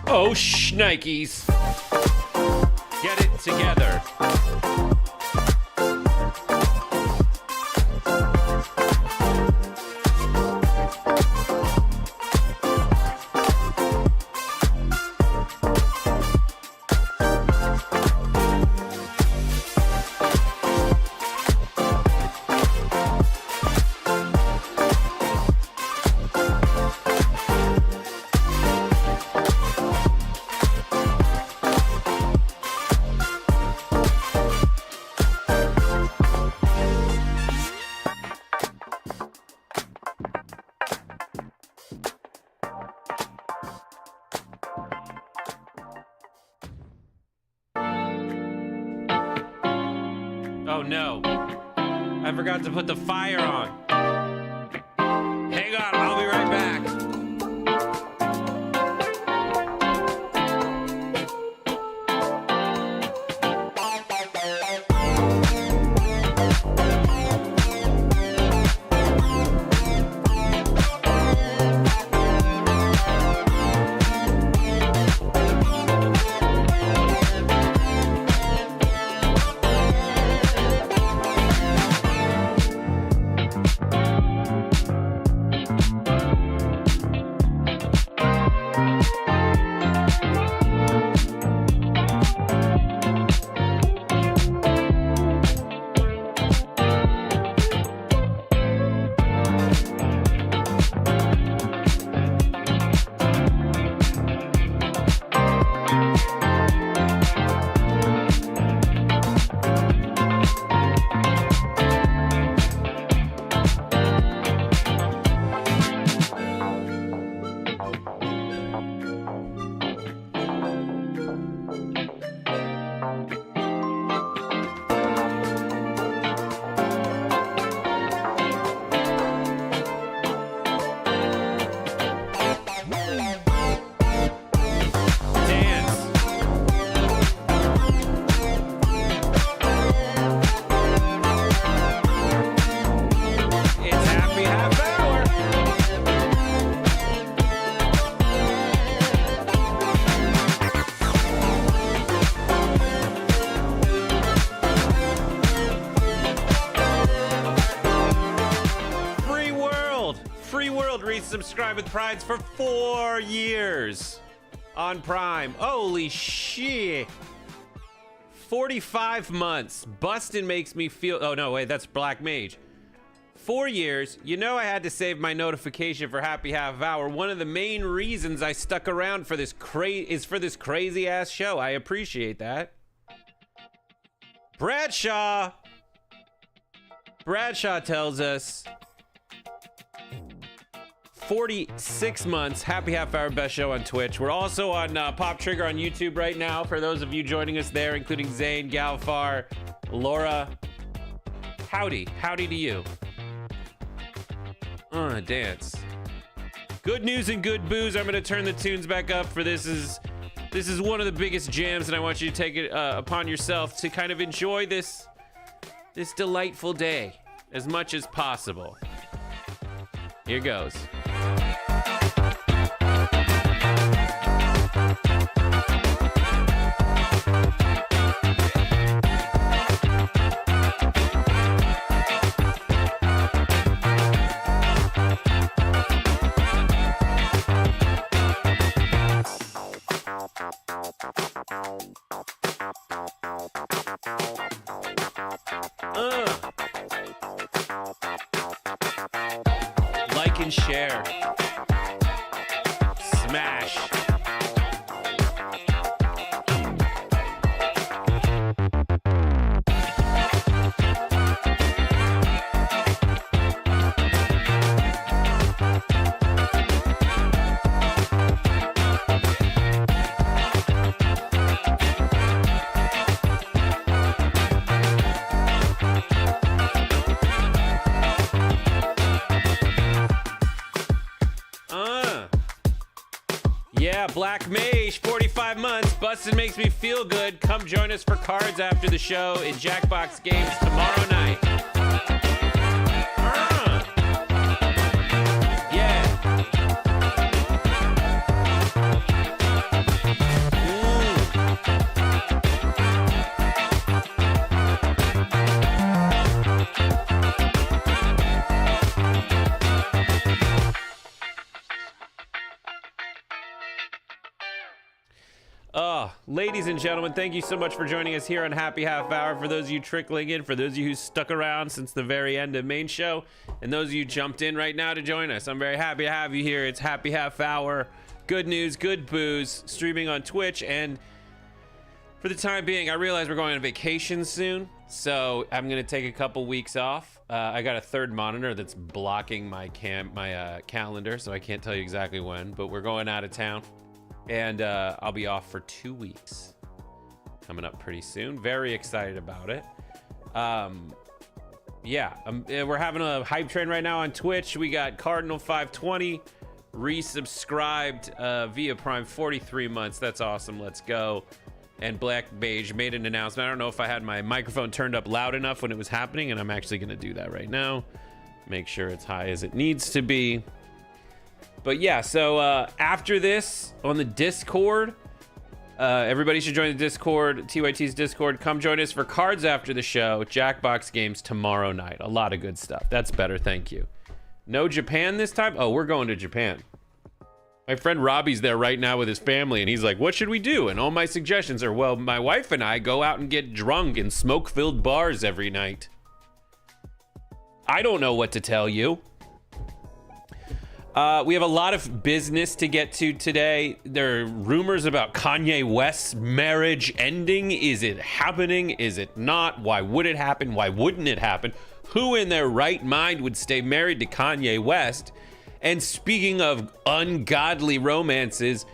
Oh, shnikes. Get it together. Oh no, I forgot to put the fire on. Hang on, I'll be right back. Subscribe with Prides for 4 years on Prime. Holy shit. 45 months. Bustin' makes me feel... Oh, no, wait, that's Black Mage. 4 years. You know I had to save my notification for Happy Half Hour. One of the main reasons I stuck around for this is for this crazy-ass show. I appreciate that. Bradshaw tells us... 46 months. Happy Half Hour, best show on Twitch. We're also on Pop Trigger on YouTube right now. For those of you joining us there, including Zane, Galfar, Laura. Howdy to you. Dance. Good news and good booze. I'm gonna turn the tunes back up for this is one of the biggest jams, and I want you to take it upon yourself to kind of enjoy this delightful day as much as possible. Here goes. Like and share. Smash. Yeah, Black Mage, 45 months. Bustin' makes me feel good. Come join us for cards after the show in Jackbox Games tomorrow night. Yeah. Ladies and gentlemen, thank you so much for joining us here on Happy Half Hour. For those of you trickling in, for those of you who stuck around since the very end of main show, and those of you jumped in right now to join us, I'm very happy to have you here. It's Happy Half Hour. Good news, good booze, streaming on Twitch. And for the time being, I realize we're going on vacation soon, so I'm going to take a couple weeks off. I got a third monitor that's blocking my calendar, so I can't tell you exactly when, but we're going out of town. And I'll be off for 2 weeks. Coming up pretty soon. Very excited about it. We're having a hype train right now on Twitch. We got Cardinal520 resubscribed via Prime 43 months. That's awesome. Let's go. And Black Beige made an announcement. I don't know if I had my microphone turned up loud enough when it was happening, and I'm actually going to do that right now. Make sure it's high as it needs to be. But yeah, so after this on the Discord, everybody should join the Discord, TYT's Discord. Come join us for cards after the show. Jackbox games tomorrow night. A lot of good stuff. That's better, thank you. No Japan this time? Oh, we're going to Japan. My friend Robbie's there right now with his family, and he's like, what should we do? And all my suggestions are, well, my wife and I go out and get drunk in smoke-filled bars every night. I don't know what to tell you. We have a lot of business to get to today. There are rumors about Kanye West's marriage ending. Is it happening? Is it not? Why would it happen? Why wouldn't it happen? Who in their right mind would stay married to Kanye West? And speaking of ungodly romances,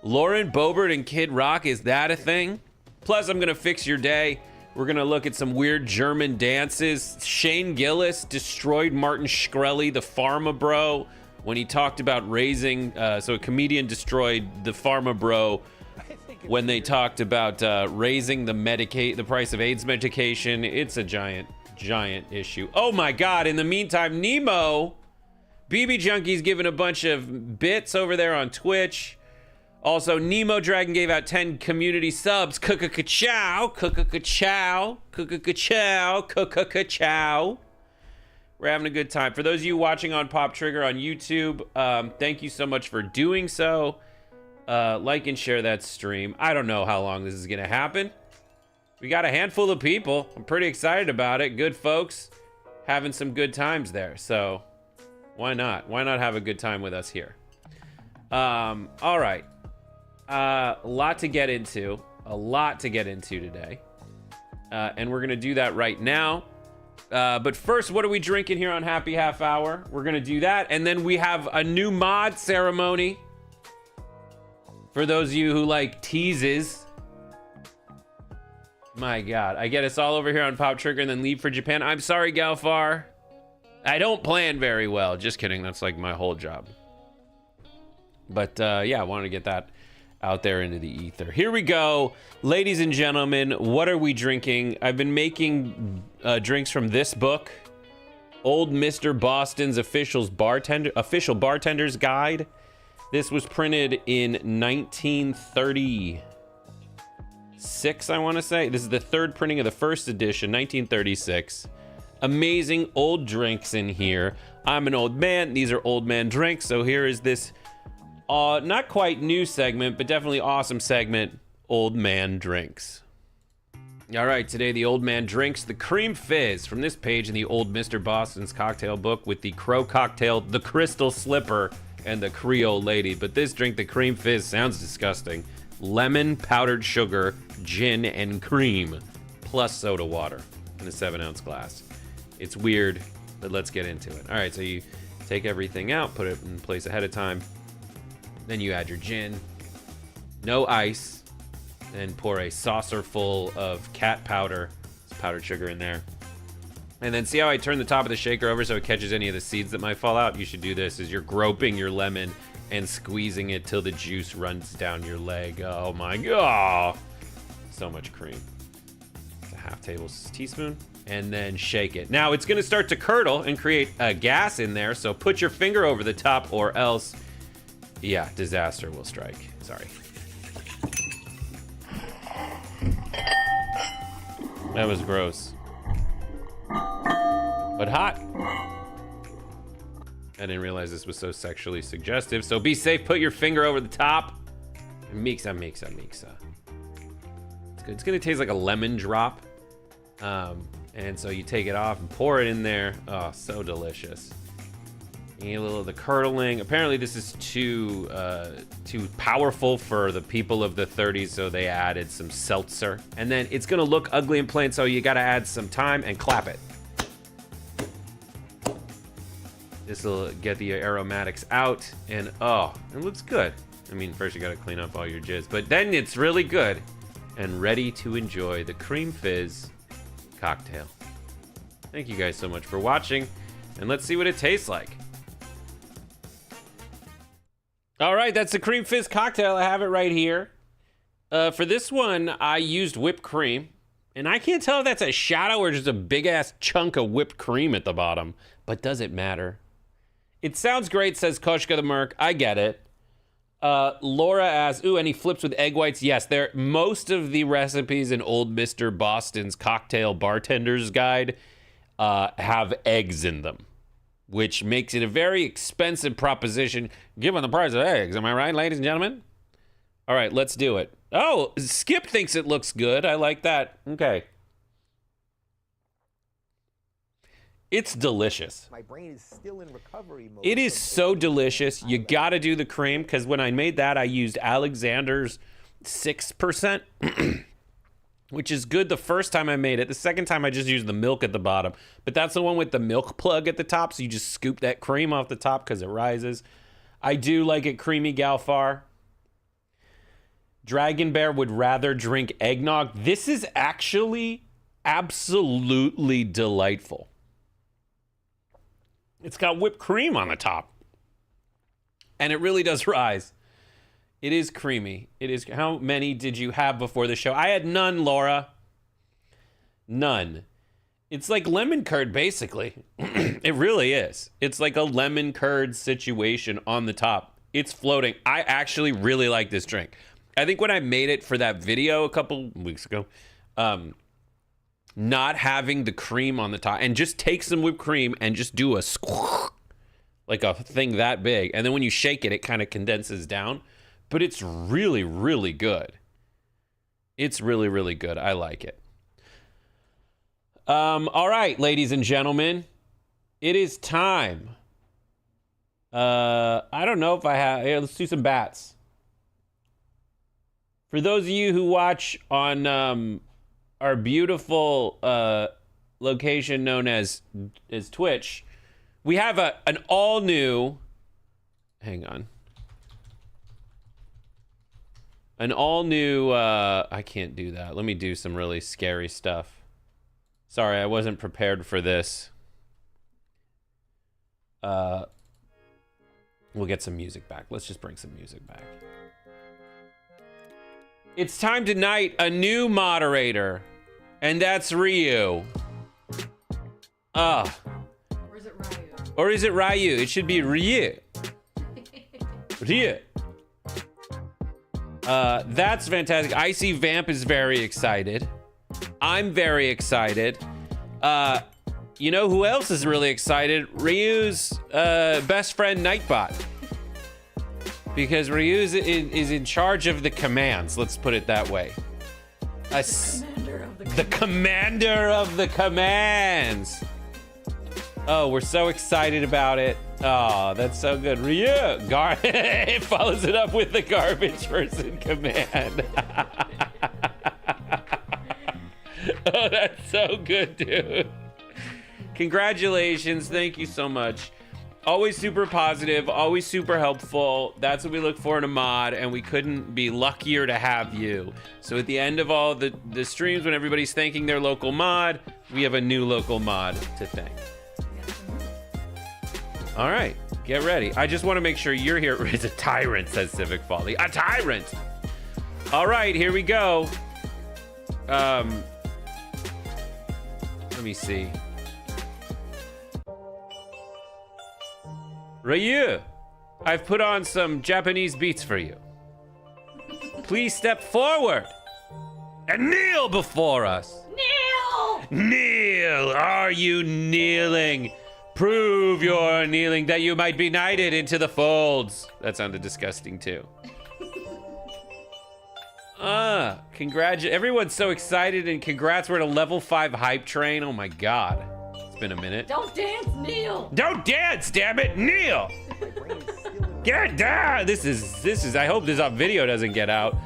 Lauren Boebert and Kid Rock, is that a thing? Plus, I'm gonna fix your day. We're gonna look at some weird German dances. Shane Gillis destroyed Martin Shkreli, the pharma bro, when he talked about raising, so a comedian destroyed the pharma bro when they talked about raising the price of AIDS medication. It's a giant issue. Oh my God, in the meantime, Nemo, BB Junkie's giving a bunch of bits over there on Twitch. Also, Nemo Dragon gave out 10 community subs. Ka-ka-ka-chow, ka-ka-ka-chow, ka-ka-ka-chow, ka-ka-ka-chow. We're having a good time. For those of you watching on Pop Trigger on YouTube, thank you so much for doing so. Like and share that stream. I don't know how long this is gonna happen. We got a handful of people. I'm pretty excited about it. Good folks having some good times there. So why not? Why not have a good time with us here? All right. A lot to get into. A lot to get into today. And we're gonna do that right now. But first, what are we drinking here on Happy Half Hour? We're gonna do that, and then we have a new mod ceremony. For those of you who like teases. My God, I get us all over here on Pop Trigger and then leave for Japan. I'm sorry, Galfar. I don't plan very well. Just kidding, that's like my whole job. But yeah, I wanted to get that out there into the ether. Here we go. Ladies and gentlemen, what are we drinking? I've been making drinks from this book, Old Mr. Boston's Official Bartender's Guide. This was printed in 1936, I want to say. This is the third printing of the first edition, 1936. Amazing old drinks in here. I'm an old man. These are old man drinks. So here is this not quite new segment, but definitely awesome segment, Old Man Drinks. All right, today the Old Man drinks the Cream Fizz from this page in the Old Mr. Boston's cocktail book with the Crow Cocktail, the Crystal Slipper, and the Creole Lady. But this drink, the Cream Fizz, sounds disgusting. Lemon, powdered sugar, gin, and cream, plus soda water in a 7-ounce glass. It's weird, but let's get into it. All right, so you take everything out, put it in place ahead of time. Then you add your gin, no ice, and pour a saucer full of cat powder. There's powdered sugar in there. And then see how I turn the top of the shaker over so it catches any of the seeds that might fall out? You should do this, is you're groping your lemon and squeezing it till the juice runs down your leg. Oh my God. So much cream. It's a half teaspoon. And then shake it. Now it's gonna start to curdle and create a gas in there, so put your finger over the top or else, yeah, disaster will strike. Sorry. That was gross. But hot. I didn't realize this was so sexually suggestive, so be safe, put your finger over the top. Mixa. It's good. It's gonna taste like a lemon drop. And so you take it off and pour it in there. Oh, so delicious. You need a little of the curdling. Apparently this is too powerful for the people of the 30s, so they added some seltzer. And then it's gonna look ugly and plain, so you gotta add some thyme and clap it. This will get the aromatics out, and oh, it looks good. I mean, first you gotta clean up all your jizz, but then it's really good and ready to enjoy the cream fizz cocktail. Thank you guys so much for watching, and let's see what it tastes like. All right, that's the cream fizz cocktail. I have it right here. For this one, I used whipped cream, and I can't tell if that's a shadow or just a big ass chunk of whipped cream at the bottom, but does it matter? It sounds great, says Koshka the Merc. I get it. Laura asks, ooh, any flips with egg whites? Yes, most of the recipes in old Mr. Boston's Cocktail Bartender's Guide have eggs in them, which makes it a very expensive proposition given the price of eggs. Am I right, ladies and gentlemen? All right, let's do it. Oh, Skip thinks it looks good. I like that. Okay. It's delicious. My brain is still in recovery mode. It is so delicious. You gotta do the cream, because when I made that, I used Alexander's 6%, which is good the first time I made it. The second time I just used the milk at the bottom. But that's the one with the milk plug at the top, so you just scoop that cream off the top because it rises. I do like it creamy, Galfar. Dragon Bear would rather drink eggnog. This is actually absolutely delightful. It's got whipped cream on the top. And it really does rise. It is creamy. It is. How many did you have before the show? I had none, Laura. None. It's like lemon curd, basically. It really is. It's like a lemon curd situation on the top. It's floating. I actually really like this drink. I think when I made it for that video a couple weeks ago, not having the cream on the top, and just take some whipped cream and just do a squawk, like a thing that big, and then when you shake it, it kind of condenses down. But it's really, really good. It's really, really good. I like it. All right, ladies and gentlemen, it is time. I don't know if I have. Here, let's do some bats. For those of you who watch on our beautiful location known as Twitch, we have an all new. Hang on. An all new. I can't do that. Let me do some really scary stuff. Sorry, I wasn't prepared for this. We'll get some music back. Let's just bring some music back. It's time to knight a new moderator, and that's Ryu. Or is it Ryu? Or is it Ryu? It should be Ryu. Ryu. That's fantastic. Icy Vamp is very excited. I'm very excited. You know who else is really excited? Ryu's best friend, Nightbot. Because Ryu is in charge of the commands, let's put it that way. The commander of the commands. Oh, we're so excited about it. Oh, that's so good. Ryu, it follows it up with the garbage person command. Oh, that's so good, dude. Congratulations. Thank you so much. Always super positive, always super helpful. That's what we look for in a mod, and we couldn't be luckier to have you. So at the end of all the streams, when everybody's thanking their local mod, we have a new local mod to thank. All right, get ready. I just want to make sure you're here. It's a tyrant, says Civic Folly. A tyrant! All right, here we go. Let me see. Ryu, I've put on some Japanese beats for you. Please step forward and kneel before us. Kneel! Kneel! Are you kneeling? Prove your kneeling that you might be knighted into the folds. That sounded disgusting too. Everyone's so excited and congrats. We're at a level 5 hype train. Oh my god. It's been a minute. Don't dance, kneel. Don't dance, damn it, kneel. Get down. This is, I hope this video doesn't get out.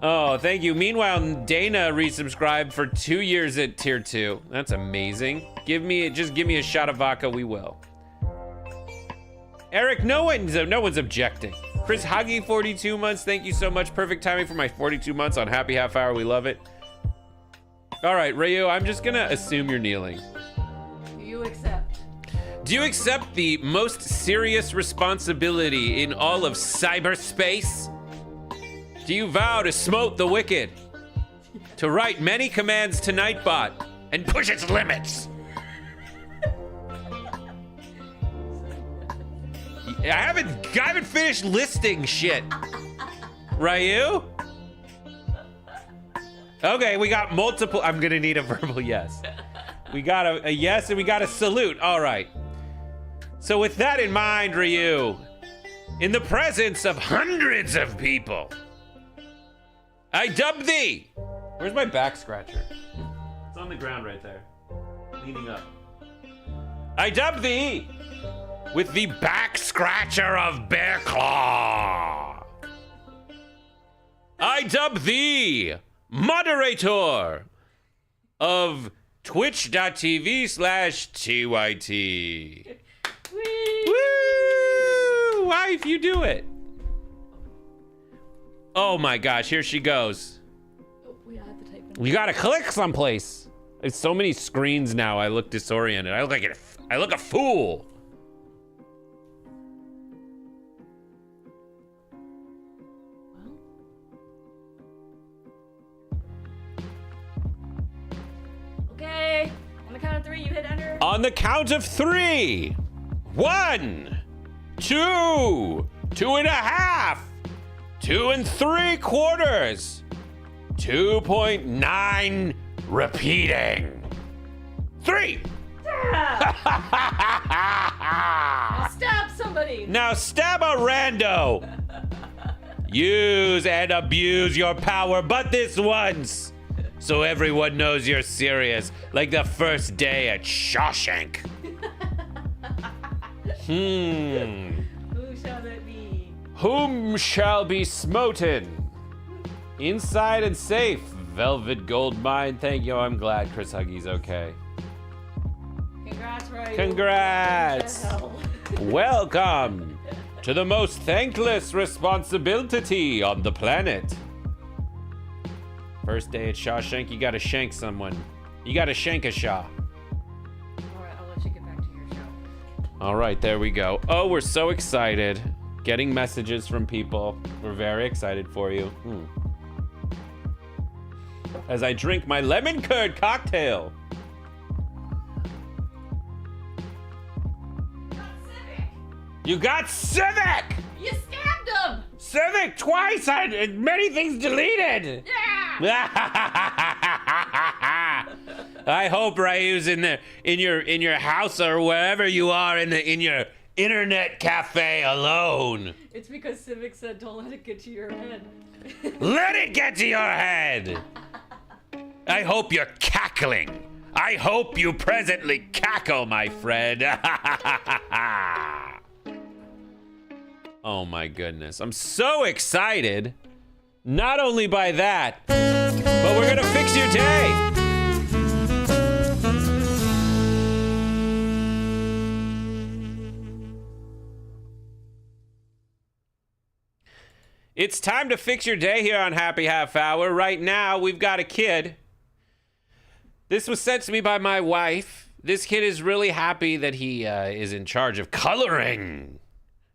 Oh, thank you. Meanwhile, Dana resubscribed for 2 years at tier 2. That's amazing. Just give me a shot of vodka, we will. Eric, no one's objecting. Chris Huggy, 42 months. Thank you so much. Perfect timing for my 42 months on Happy Half Hour. We love it. All right, Ryu, I'm just gonna assume you're kneeling. Do you accept? Do you accept the most serious responsibility in all of cyberspace? Do you vow to smote the wicked? To write many commands to Nightbot and push its limits? I haven't finished listing shit. Ryu? Okay, we got multiple. I'm gonna need a verbal yes. We got a yes and we got a salute. All right. So with that in mind, Ryu, in the presence of hundreds of people, I dub thee. Where's my back scratcher? It's on the ground right there, leaning up. I dub thee with the back scratcher of Bear Claw. I dub thee moderator of twitch.tv/TYT. Woo! Wife, you do it. Oh my gosh, here she goes. Oh, we have to type in. You gotta click someplace. There's so many screens now, I look disoriented. I look a fool. Okay, on the count of 3, you hit enter. On the count of 3. 1, 2, 2.5, 2 3/4, 2.9 repeating. 3. Now stab somebody. Now stab a rando. Use and abuse your power, but this once, so everyone knows you're serious, like the first day at Shawshank. Who shall it be? Whom shall be smoten? Inside and safe. Velvet gold mine. Thank you. I'm glad Chris Huggy's okay. Congrats, Ryu. Congrats. What the hell? Welcome to the most thankless responsibility on the planet. First day at Shawshank, you gotta shank someone. You gotta shank a Shaw. Alright, I'll let you get back to your show. All right, there we go. Oh, we're so excited. Getting messages from people. We're very excited for you. As I drink my lemon curd cocktail. You got Civic! You stabbed him! Civic twice and many things deleted. Yeah! I hope Ryu's in your house or wherever you are in your internet cafe alone. It's because Civic said don't let it get to your head. Let it get to your head. I hope you're cackling. I hope you presently cackle, my friend. Oh my goodness. I'm so excited. Not only by that, but we're gonna fix your day. It's time to fix your day here on Happy Half Hour. Right now, we've got a kid. This was sent to me by my wife. This kid is really happy that he is in charge of coloring.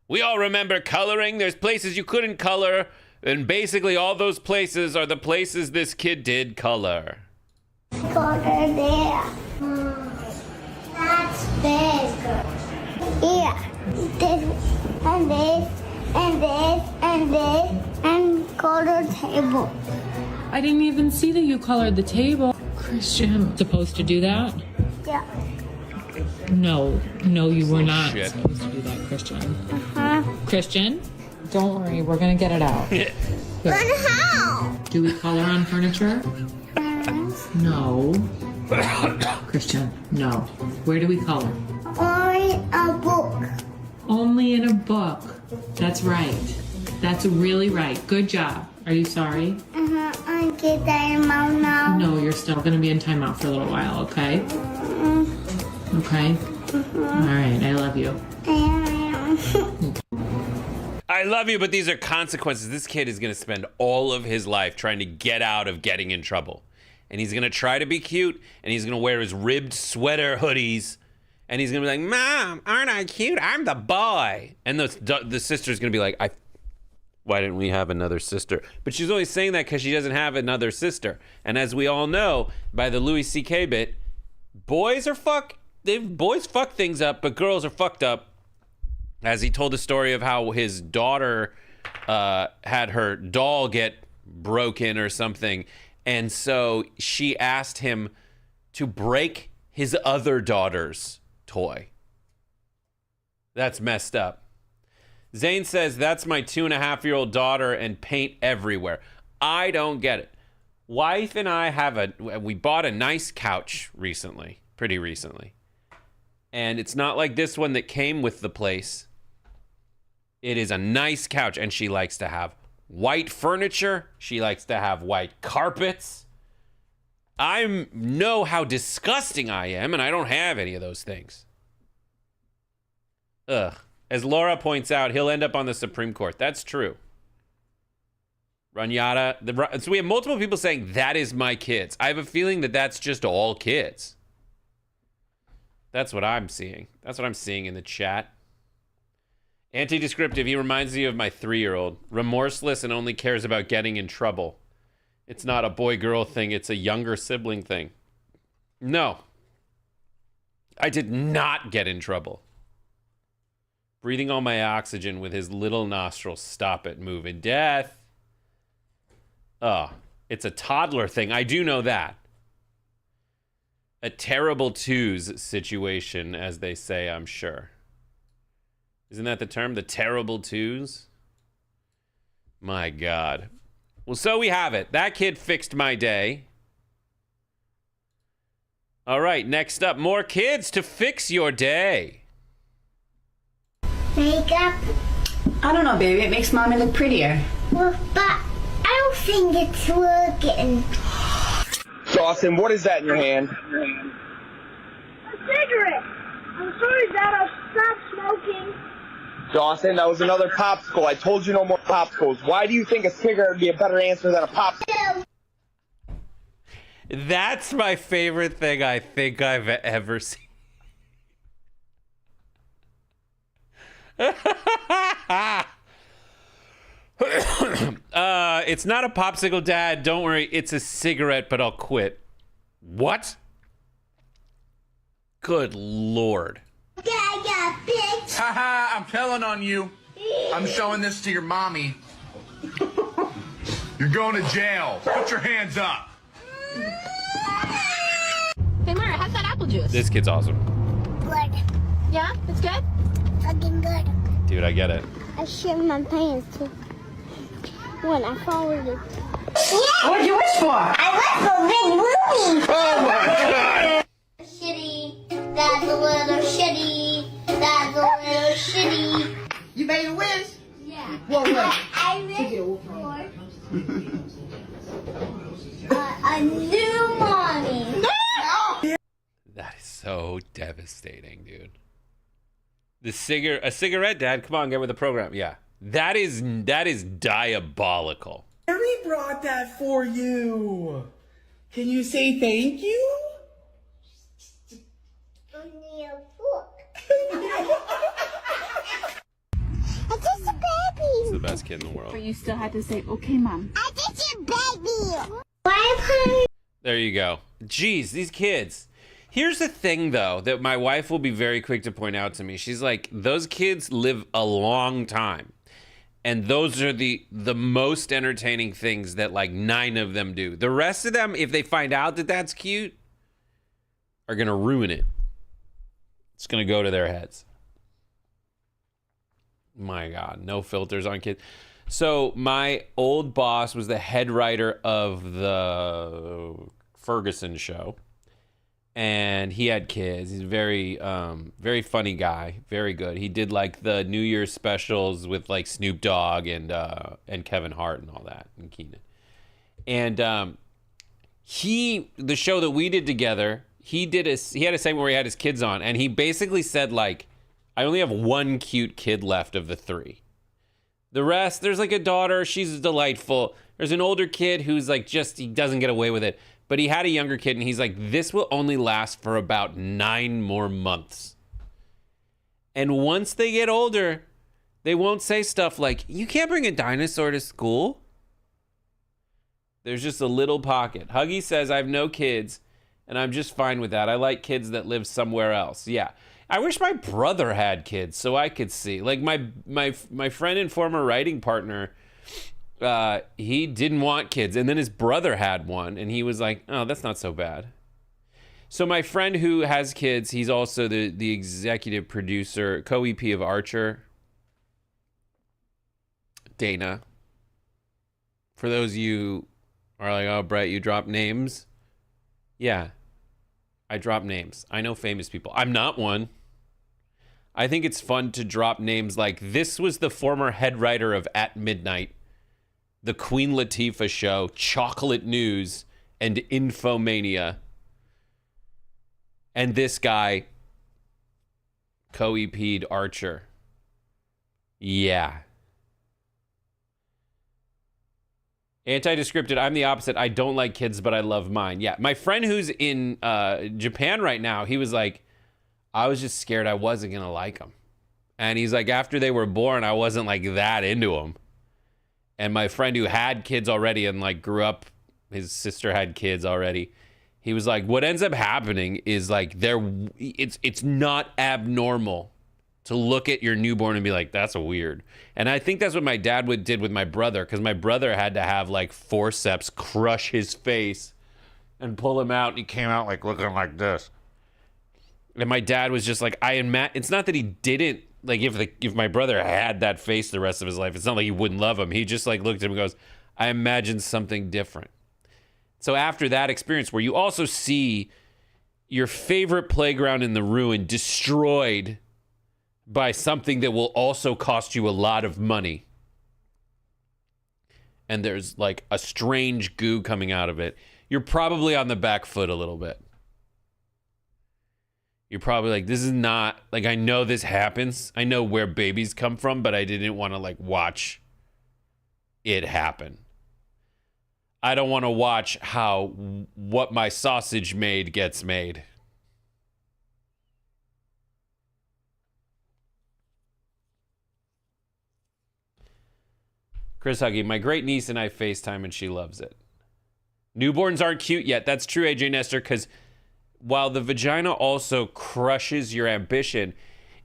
We all remember coloring. There's places you couldn't color, and basically all those places are the places this kid did color. Color there. That's big. Yeah. This and this and this and this and color table. I didn't even see that you colored the table. Christian, supposed to do that? Yeah. No, you were not Shit. supposed to do that, Christian. Christian, don't worry, we're gonna get it out. But how? Do we color on furniture? No. Christian, no. Where do we color? On a book. Only in a book. That's right. That's really right. Good job. Are you sorry? I get that in my mouth. No, you're still going to be in timeout for a little while, okay? Okay? All right, I love you. I love you, but these are consequences. This kid is going to spend all of his life trying to get out of getting in trouble. And he's going to try to be cute, and he's going to wear his ribbed sweater hoodies, and he's going to be like, Mom, aren't I cute? I'm the boy. And the sister's going to be like, why didn't we have another sister? But she's always saying that because she doesn't have another sister. And as we all know, by the Louis C.K. bit, boys fuck things up, but girls are fucked up. As he told the story of how his daughter had her doll get broken or something. And so she asked him to break his other daughter's toy. That's messed up. Zane says, that's my 2.5-year-old daughter and paint everywhere. I don't get it. Wife and I we bought a nice couch recently, pretty recently. And it's not like this one that came with the place. It is a nice couch, and she likes to have white furniture. She likes to have white carpets. I know how disgusting I am, and I don't have any of those things. Ugh. As Laura points out, he'll end up on the Supreme Court. That's true. Ranyata. So we have multiple people saying, that is my kids. I have a feeling that that's just all kids. That's what I'm seeing. That's what I'm seeing in the chat. Anti-descriptive, he reminds me of my 3-year-old. Remorseless and only cares about getting in trouble. It's not a boy-girl thing. It's a younger sibling thing. No. I did not get in trouble. Breathing all my oxygen with his little nostrils. Stop it, moving. Death. Oh, it's a toddler thing. I do know that. A terrible twos situation, as they say, I'm sure. Isn't that the term? The terrible twos? My God. Well, so we have it. That kid fixed my day. All right, next up, more kids to fix your day. Makeup. I don't know, baby. It makes mommy look prettier. Well, but I don't think it's working. Dawson, what is that in your hand? A cigarette. I'm sorry, Dad. I'll stop smoking. Dawson, that was another popsicle. I told you no more popsicles. Why do you think a cigarette would be a better answer than a popsicle? That's my favorite thing I think I've ever seen. It's not a popsicle, Dad. Don't worry. It's a cigarette, but I'll quit. What? Good Lord. Yeah, bitch. Haha, I'm telling on you. I'm showing this to your mommy. You're going to jail. Put your hands up. Hey, Mara, how's that apple juice? This kid's awesome. Good. Yeah, it's good? Fucking good. Dude, I get it. I shit my pants too. When I followed it. What'd you wish for? I went for big movies. Oh my God. Shitty. That's a little shitty. That's a little shitty. You made a wish? Yeah. What wish? I wish for a new mommy. That is so devastating, dude. A cigarette, Dad. Come on, get with the program. Yeah. That is diabolical. Harry brought that for you. Can you say thank you? Only a book. I just a baby. He's the best kid in the world. But you still had to say, okay, Mom. I just a baby. Why There you go. Jeez, these kids. Here's the thing, though, that my wife will be very quick to point out to me. She's like, those kids live a long time. And those are the most entertaining things that, like, 9 of them do. The rest of them, if they find out that that's cute, are going to ruin it. It's going to go to their heads. My God, no filters on kids. So my old boss was the head writer of the Ferguson show, and he had kids. He's a very, very funny guy, very good. He did like the New Year's specials with like Snoop Dogg and Kevin Hart and all that, and Keenan. And the show that we did together, he had a segment where he had his kids on, and he basically said like, I only have one cute kid left of the three. The rest, there's like a daughter, she's delightful. There's an older kid who's like he doesn't get away with it. But he had a younger kid, and he's like, this will only last for about 9 more months. And once they get older, they won't say stuff like, you can't bring a dinosaur to school. There's just a little pocket. Huggy says, I have no kids, and I'm just fine with that. I like kids that live somewhere else. Yeah. I wish my brother had kids so I could see. Like my friend and former writing partner, he didn't want kids, and then his brother had one, and he was like, "Oh, that's not so bad." So my friend who has kids, he's also the executive producer, co-EP of Archer. Dana. For those of you who are like, "Oh, Brett, you drop names." Yeah. I drop names. I know famous people. I'm not one. I think it's fun to drop names like this was the former head writer of At Midnight, The Queen Latifah Show, Chocolate News, and Infomania. And this guy co-EP'd Archer. Yeah. Anti-descripted, I'm the opposite. I don't like kids, but I love mine. Yeah, my friend who's in Japan right now, he was like, I was just scared I wasn't going to like them. And he's like, after they were born, I wasn't like that into them. And my friend who had kids already and like grew up, his sister had kids already. He was like, what ends up happening is like it's not abnormal to look at your newborn and be like, that's weird. And I think that's what my dad did with my brother, because my brother had to have like forceps crush his face and pull him out, and he came out like looking like this. And my dad was just like, it's not that he didn't, like if my brother had that face the rest of his life, it's not like he wouldn't love him. He just like looked at him and goes, I imagined something different. So after that experience where you also see your favorite playground in the ruin destroyed by something that will also cost you a lot of money, and there's like a strange goo coming out of it, you're probably on the back foot a little bit. You're probably like, this is not, like, I know this happens. I know where babies come from, but I didn't want to like watch it happen. I don't want to watch how what my sausage made gets made. Chris Huggy, my great niece and I FaceTime and she loves it. Newborns aren't cute yet. That's true, AJ Nestor, because while the vagina also crushes your ambition,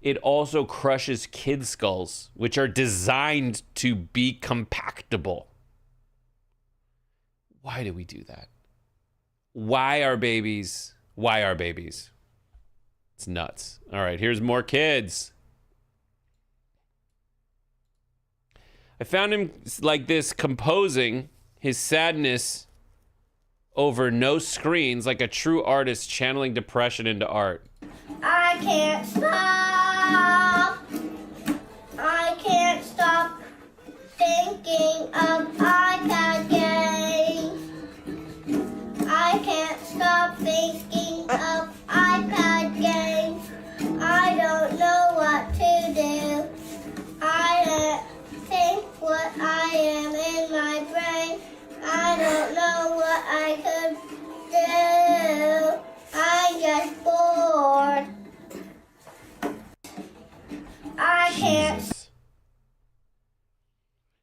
it also crushes kid skulls, which are designed to be compactable. Why do we do that? Why are babies? It's nuts. All right, here's more kids. I found him like this, composing his sadness over no screens, like a true artist channeling depression into art. I can't stop. I can't stop thinking of iPad games. I can't stop thinking of iPad games. I don't know what to do. I don't think what I am in my brain. I don't know what I could do. I'm just bored. I can't. Jesus.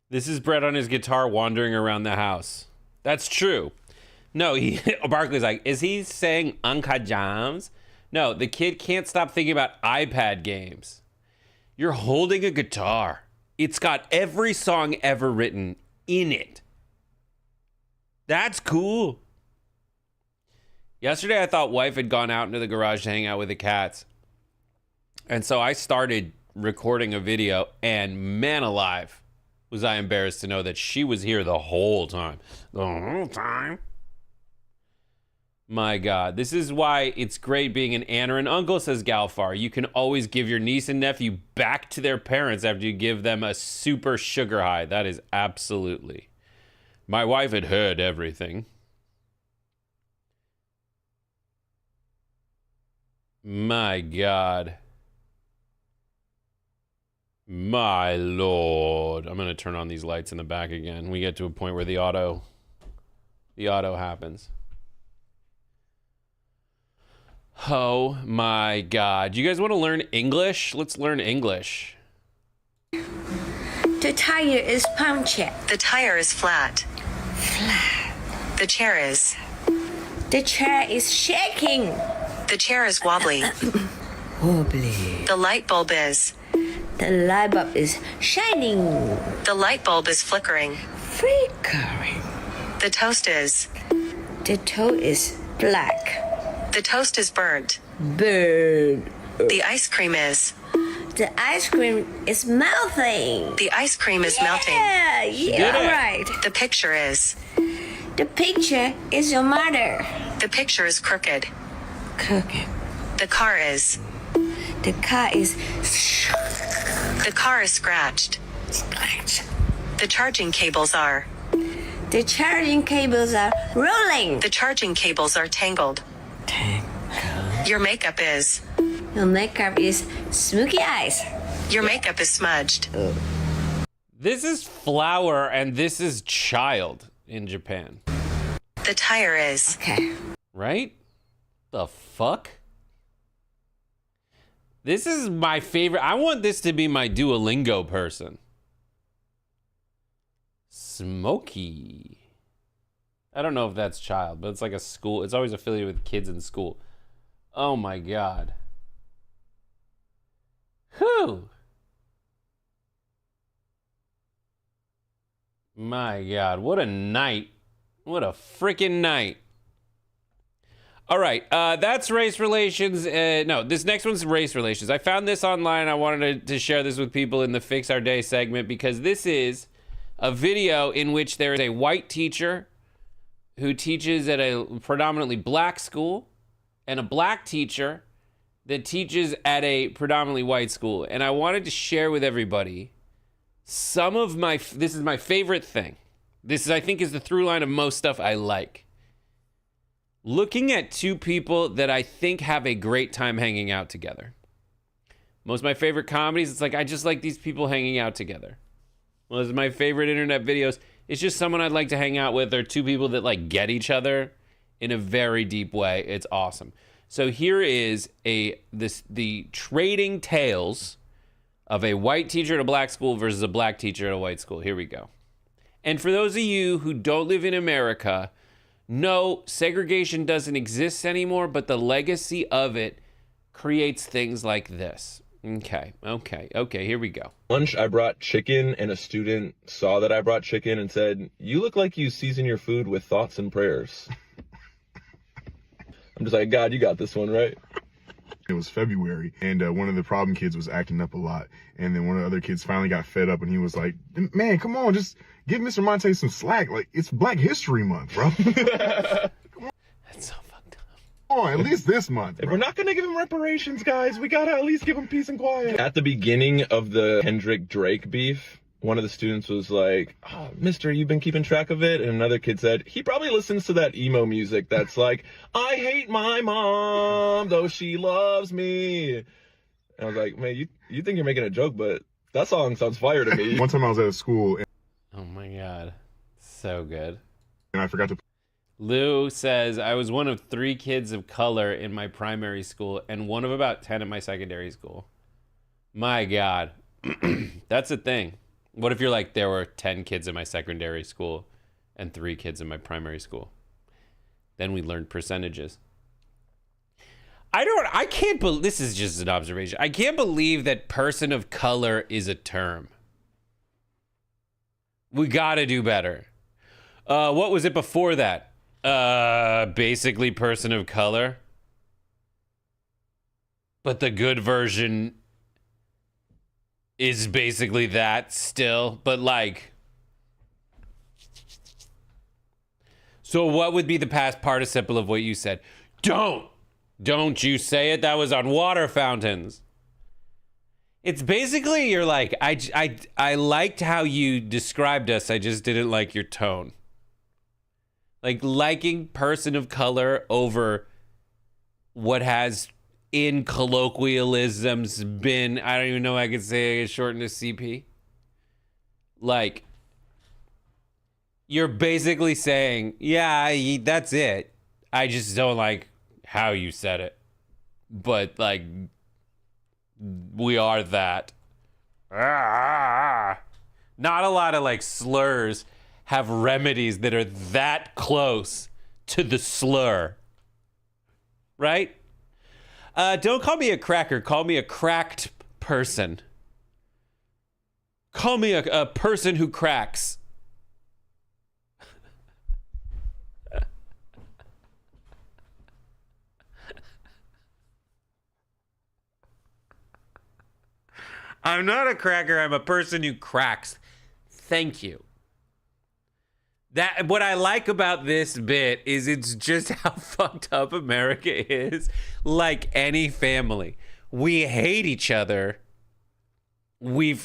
This is Brett on his guitar wandering around the house. That's true. No, Barkley's like, is he saying Uncle Jams? No, the kid can't stop thinking about iPad games. You're holding a guitar. It's got every song ever written in it. That's cool. Yesterday, I thought wife had gone out into the garage to hang out with the cats. And so I started recording a video, and man alive, was I embarrassed to know that she was here the whole time. The whole time. My God, this is why it's great being an aunt or an uncle, says Galfar. You can always give your niece and nephew back to their parents after you give them a super sugar high. That is absolutely. My wife had heard everything. My God. My Lord. I'm going to turn on these lights in the back again. We get to a point where the auto happens. Oh my God. You guys want to learn English? Let's learn English. The tire is punctured. The tire is flat. Flat. The chair is. The chair is shaking. The chair is wobbly. Wobbly. The light bulb is. The light bulb is shining. The light bulb is flickering. Flickering. The toast is. The toast is black. The toast is burnt. Bird. The ice cream is. The ice cream is melting. The ice cream is melting. Yeah, right. The picture is. The picture is your mother. The picture is crooked. Crooked. The car is. The car is. The car is scratched. Scratch. The charging cables are. The charging cables are rolling. The charging cables are tangled. Tangled. Your makeup is. Your makeup is smoky eyes. Your makeup is smudged. This is flower and this is child in Japan. The tire is. Okay. Right? The fuck? This is my favorite. I want this to be my Duolingo person. Smoky. I don't know if that's child, but it's like a school. It's always affiliated with kids in school. Oh my God. Whew. My God, what a night. What a freaking night. All right, that's race relations. No, this next one's race relations. I found this online. I wanted to share this with people in the Fix Our Day segment because this is a video in which there is a white teacher who teaches at a predominantly black school and a black teacher that teaches at a predominantly white school. And I wanted to share with everybody some of this is my favorite thing. This is, I think, is the through line of most stuff I like. Looking at two people that I think have a great time hanging out together. Most of my favorite comedies, it's like, I just like these people hanging out together. Most of my favorite internet videos, it's just someone I'd like to hang out with, or two people that like get each other in a very deep way. It's awesome. So here is the trading tales of a white teacher at a black school versus a black teacher at a white school. Here we go. And for those of you who don't live in America, no, segregation doesn't exist anymore, but the legacy of it creates things like this. Okay, here we go. Lunch, I brought chicken, and a student saw that I brought chicken and said, "You look like you season your food with thoughts and prayers." I'm just like, God, you got this one, right? It was February, and one of the problem kids was acting up a lot. And then one of the other kids finally got fed up, and he was like, "Man, come on, just give Mr. Monte some slack. Like, it's Black History Month, bro." That's so fucked up. Oh, at least this month, bro. If we're not going to give him reparations, guys, we got to at least give him peace and quiet. At the beginning of the Kendrick-Drake beef, one of the students was like, "Oh, mister, you've been keeping track of it?" And another kid said, "He probably listens to that emo music that's like, 'I hate my mom, though she loves me.'" And I was like, "Man, you think you're making a joke, but that song sounds fire to me." One time I was at a school. Oh my God. So good. And I forgot to... Lou says, I was one of 3 kids of color in my primary school and one of about 10 at my secondary school. My God. That's a thing. What if you're like, there were 10 kids in my secondary school and 3 kids in my primary school? Then we learned percentages. I can't believe, this is just an observation. I can't believe that person of color is a term. We gotta do better. What was it before that? Basically person of color. But the good version is basically that still, but like, so what would be the past participle of what you said? Don't you say it. That was on water fountains. It's basically, you're like, I liked how you described us. I just didn't like your tone. Like liking person of color over what has in colloquialisms been, I don't even know I could say it shortened to CP. Like, you're basically saying, yeah, that's it. I just don't like how you said it. But like, we are that. Not a lot of like slurs have remedies that are that close to the slur. Right? Don't call me a cracker. Call me a cracked person. Call me a person who cracks. I'm not a cracker. I'm a person who cracks. Thank you. That what I like about this bit is it's just how fucked up America is. Like any family, we hate each other. We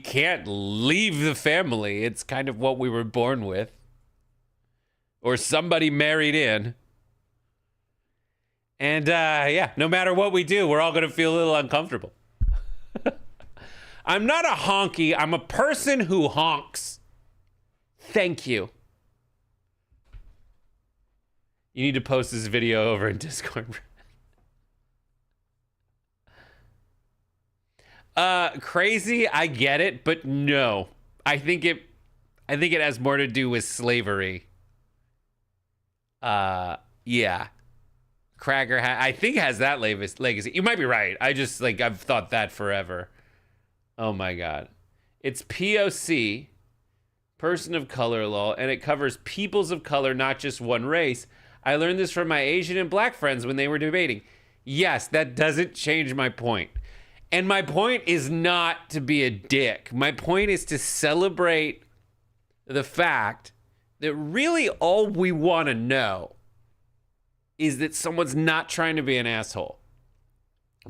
can't leave the family. It's kind of what we were born with, or somebody married in. And yeah, no matter what we do, we're all gonna feel a little uncomfortable. I'm not a honky. I'm a person who honks. Thank you. You need to post this video over in Discord. Crazy, I get it, but no. I think it has more to do with slavery. Yeah. Cracker I think has that legacy. You might be right. I've thought that forever. Oh my God. It's POC, person of color law, and it covers peoples of color, not just one race. I learned this from my Asian and black friends when they were debating. Yes, that doesn't change my point. And my point is not to be a dick. My point is to celebrate the fact that really all we want to know is that someone's not trying to be an asshole.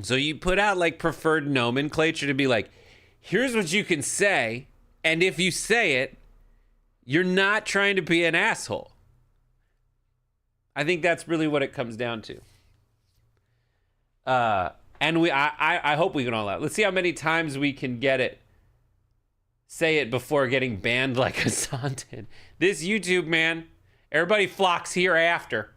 So you put out like preferred nomenclature to be like, here's what you can say, and if you say it, you're not trying to be an asshole. I think that's really what it comes down to. And I hope we can all out. Let's see how many times we can get it. Say it before getting banned like Hassan did. This YouTube, man, everybody flocks hereafter.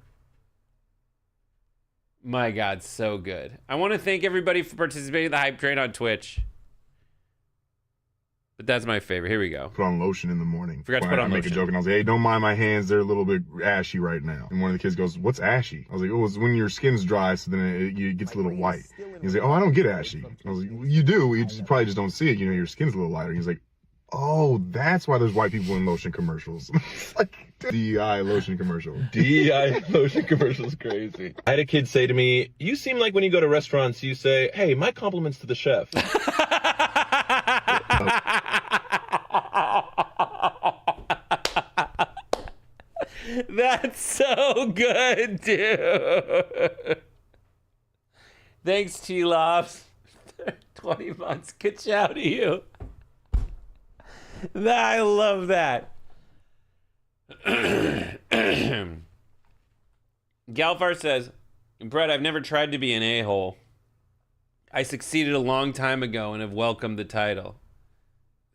My God, so good. I want to thank everybody for participating in the hype train on Twitch. But that's my favorite. Here we go. Put on lotion in the morning. Forgot to put on lotion. I make a joke and I was like, hey, don't mind my hands. They're a little bit ashy right now. And one of the kids goes, what's ashy? I was like, oh, it's when your skin's dry, so then it gets a little white. He's like, oh, I don't get ashy. I was like, well, you do. You probably just don't see it. You know, your skin's a little lighter. He's like, oh, that's why there's white people in lotion commercials. Like, DEI lotion commercial. DEI lotion commercial is crazy. I had a kid say to me, you seem like when you go to restaurants, you say, hey, my compliments to the chef. That's so good, dude. Thanks, T-Lobs. 20 months. Good shout to you. I love that. Galfar says, Brett, I've never tried to be an a-hole. I succeeded a long time ago and have welcomed the title.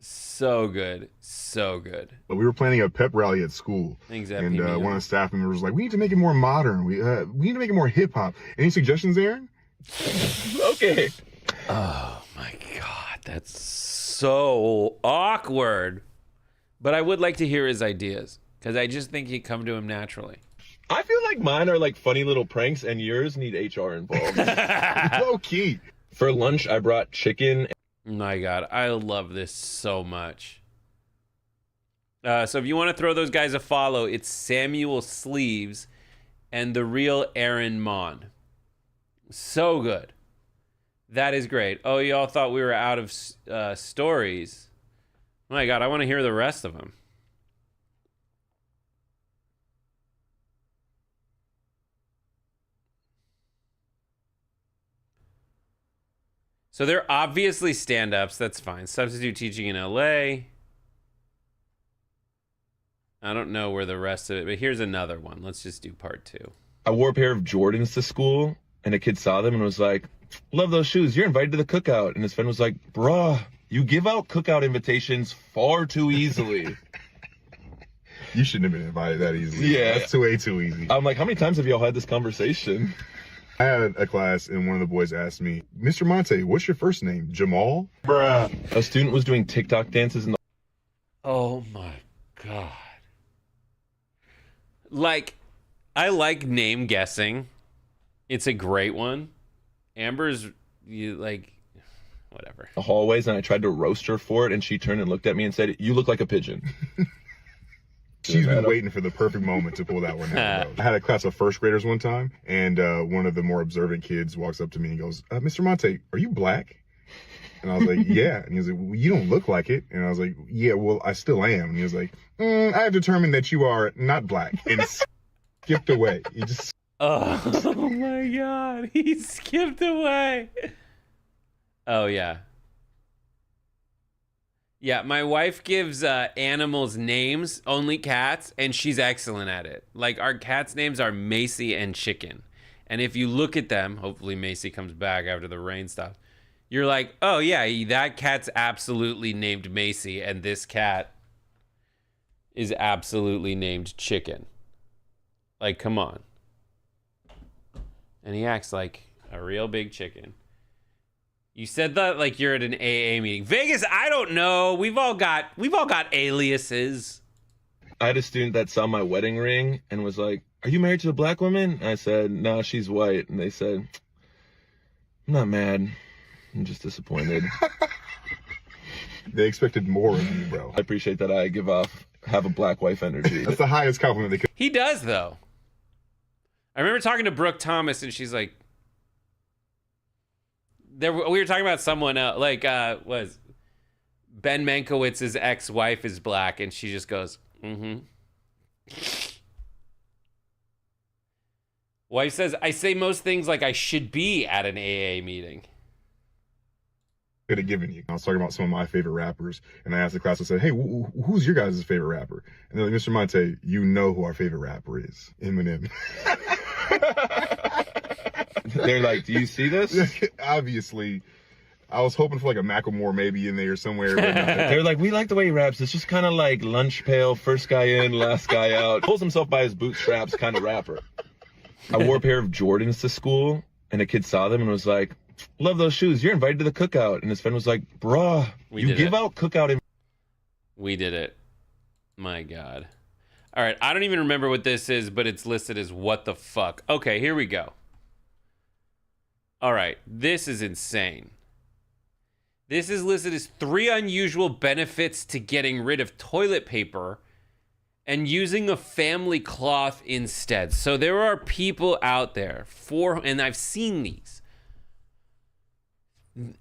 So good. So good. But we were planning a pep rally at school. Exactly. And one of the staff members was like, we need to make it more modern. We need to make it more hip-hop. Any suggestions, Aaron? Okay. Oh, my God. That's so awkward. But I would like to hear his ideas, because I just think he'd come to him naturally. I feel like mine are like funny little pranks, and yours need HR involved. Low key. For lunch, I brought chicken. My God, I love this so much. So if you want to throw those guys a follow, it's Samuel Sleeves and the real Aaron Mon. So good. That is great. Oh, y'all thought we were out of stories. Oh my God, I want to hear the rest of them. So they're obviously stand-ups. That's fine. Substitute teaching in LA. I don't know where the rest of it, but here's another one. Let's just do part 2. I wore a pair of Jordans to school, and a kid saw them and was like, love those shoes. You're invited to the cookout. And his friend was like, bruh, you give out cookout invitations far too easily. You shouldn't have been invited that easily. Yeah. That's way too easy. I'm like, how many times have y'all had this conversation? I had a class and one of the boys asked me, Mr. Monte, what's your first name? Jamal? Bruh. A student was doing TikTok dances in the... Oh my God. Like, I like name guessing. It's a great one. Amber's, whatever. The hallways, and I tried to roast her for it, and she turned and looked at me and said, you look like a pigeon. She's been waiting for the perfect moment to pull that one out. I had a class of first graders one time, and one of the more observant kids walks up to me and goes, Mr. Monte, are you black? And I was like, yeah. And he was like, well, you don't look like it. And I was like, yeah, well, I still am. And he was like, I have determined that you are not black. And skipped away. He just... Oh my God. He skipped away. Oh, yeah. Yeah, my wife gives animals names, only cats, and she's excellent at it. Like, our cats' names are Macy and Chicken. And if you look at them, hopefully Macy comes back after the rain stops, you're like, oh yeah, that cat's absolutely named Macy, and this cat is absolutely named Chicken. Like, come on. And he acts like a real big chicken. You said that like you're at an AA meeting. Vegas, I don't know. We've all got aliases. I had a student that saw my wedding ring and was like, are you married to a black woman? And I said, no, she's white. And they said, I'm not mad. I'm just disappointed. They expected more of you, bro. I appreciate that I have a black wife energy. That's the highest compliment they could. He does, though. I remember talking to Brooke Thomas, and she's like, we were talking about someone else, was Ben Mankiewicz's ex-wife is black, and she just goes, mm-hmm. Wife says, I say most things like I should be at an AA meeting. Could have given you. I was talking about some of my favorite rappers, and I asked the class, I said, hey, who's your guys' favorite rapper? And they're like, Mr. Monte, you know who our favorite rapper is. Eminem. They're like, do you see this? Obviously. I was hoping for like a Macklemore maybe in there somewhere. But they're like, we like the way he raps. It's just kind of like lunch pail, first guy in, last guy out. Pulls himself by his bootstraps kind of rapper. I wore a pair of Jordans to school, and a kid saw them and was like, love those shoes. You're invited to the cookout. And his friend was like, bruh, you give out cookout. We did it. My God. All right, I don't even remember what this is, but it's listed as what the fuck. Okay, here we go. All right, this is insane. This is listed as 3 unusual benefits to getting rid of toilet paper and using a family cloth instead. So there are people out there and I've seen these.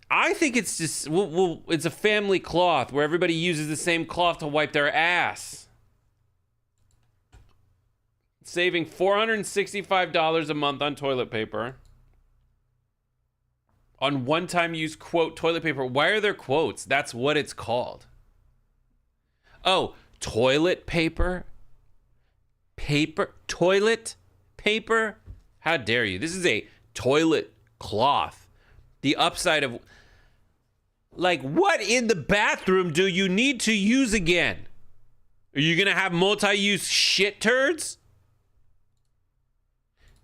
I think it's just, it's a family cloth where everybody uses the same cloth to wipe their ass. Saving $465 a month on toilet paper. On one-time use, quote, toilet paper. Why are there quotes? That's what it's called. Oh, toilet paper? Toilet paper? How dare you? This is a toilet cloth. The upside of... Like, what in the bathroom do you need to use again? Are you going to have multi-use shit turds?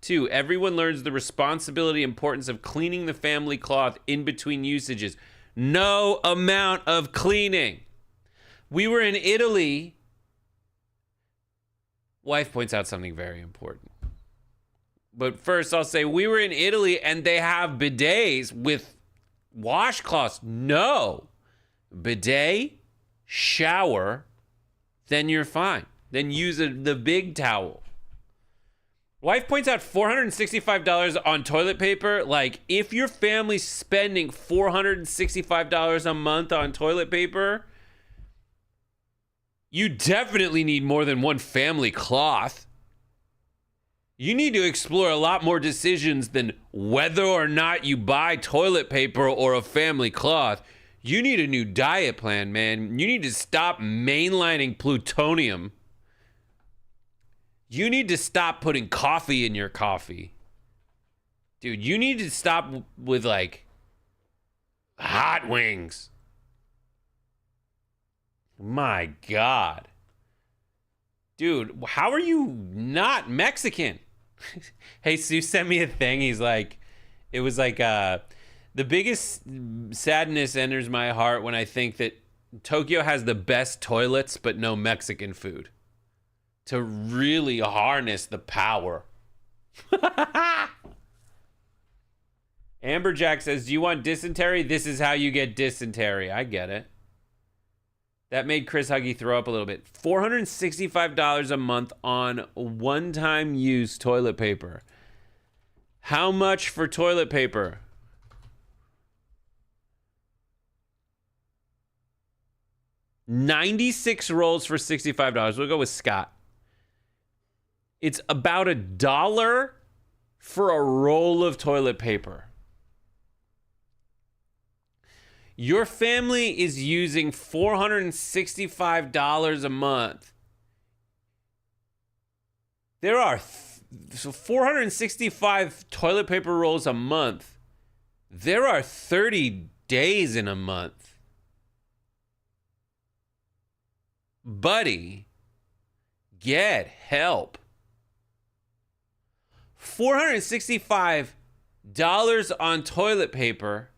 2, everyone learns the responsibility and importance of cleaning the family cloth in between usages. No amount of cleaning. We were in Italy. Wife points out something very important. But first, I'll say we were in Italy and they have bidets with washcloths. No. Bidet, shower, then you're fine. Then use the big towel. Wife points out $465 on toilet paper. Like, if your family's spending $465 a month on toilet paper, you definitely need more than one family cloth. You need to explore a lot more decisions than whether or not you buy toilet paper or a family cloth. You need a new diet plan, man. You need to stop mainlining plutonium. You need to stop putting coffee in your coffee. Dude, you need to stop with, like, hot wings. My God. Dude, how are you not Mexican? Hey, Sue sent me a thing. He's like, it was like, the biggest sadness enters my heart when I think that Tokyo has the best toilets, but no Mexican food to really harness the power. Amberjack says, do you want dysentery? This is how you get dysentery. I get it. That made Chris Huggy throw up a little bit. $465 a month on one-time use toilet paper. How much for toilet paper? $96 rolls for $65. We'll go with Scott. It's about $1 for a roll of toilet paper. Your family is using $465 a month. There are 465 toilet paper rolls a month. There are 30 days in a month. Buddy, get help. $465 on toilet paper.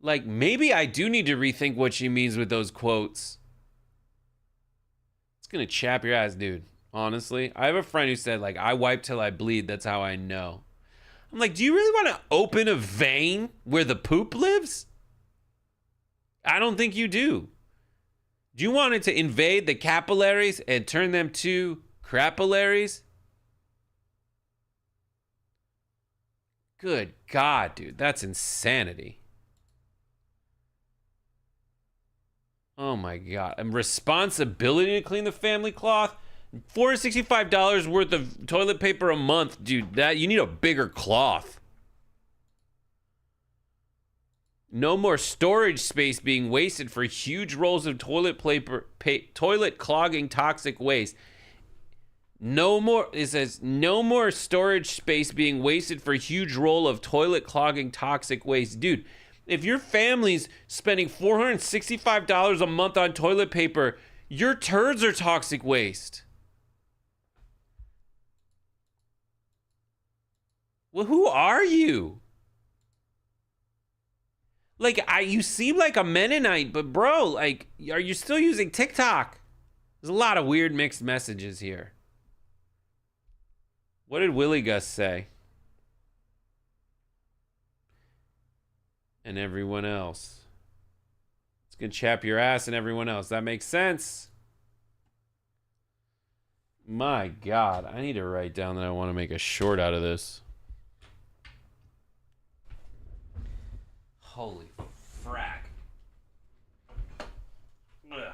Like, maybe I do need to rethink what she means with those quotes. It's gonna chap your ass, dude. Honestly, I have a friend who said, like, I wipe till I bleed. That's how I know. I'm like, do you really want to open a vein where the poop lives? I don't think you do. Do you want it to invade the capillaries and turn them to crapillaries? Good God, dude. That's insanity. Oh my God. And responsibility to clean the family cloth? $465 worth of toilet paper a month, dude. That you need a bigger cloth. No more storage space being wasted for huge rolls of toilet paper, toilet clogging toxic waste. No more, it says, no more storage space being wasted for huge roll of toilet clogging toxic waste. Dude, if your family's spending $465 a month on toilet paper, your turds are toxic waste. Well, who are you? Like, you seem like a Mennonite, but bro, like, are you still using TikTok? There's a lot of weird mixed messages here. What did Willie Gus say? And everyone else. It's gonna chap your ass and everyone else. That makes sense. My God, I need to write down that I want to make a short out of this. Holy frack. Ugh.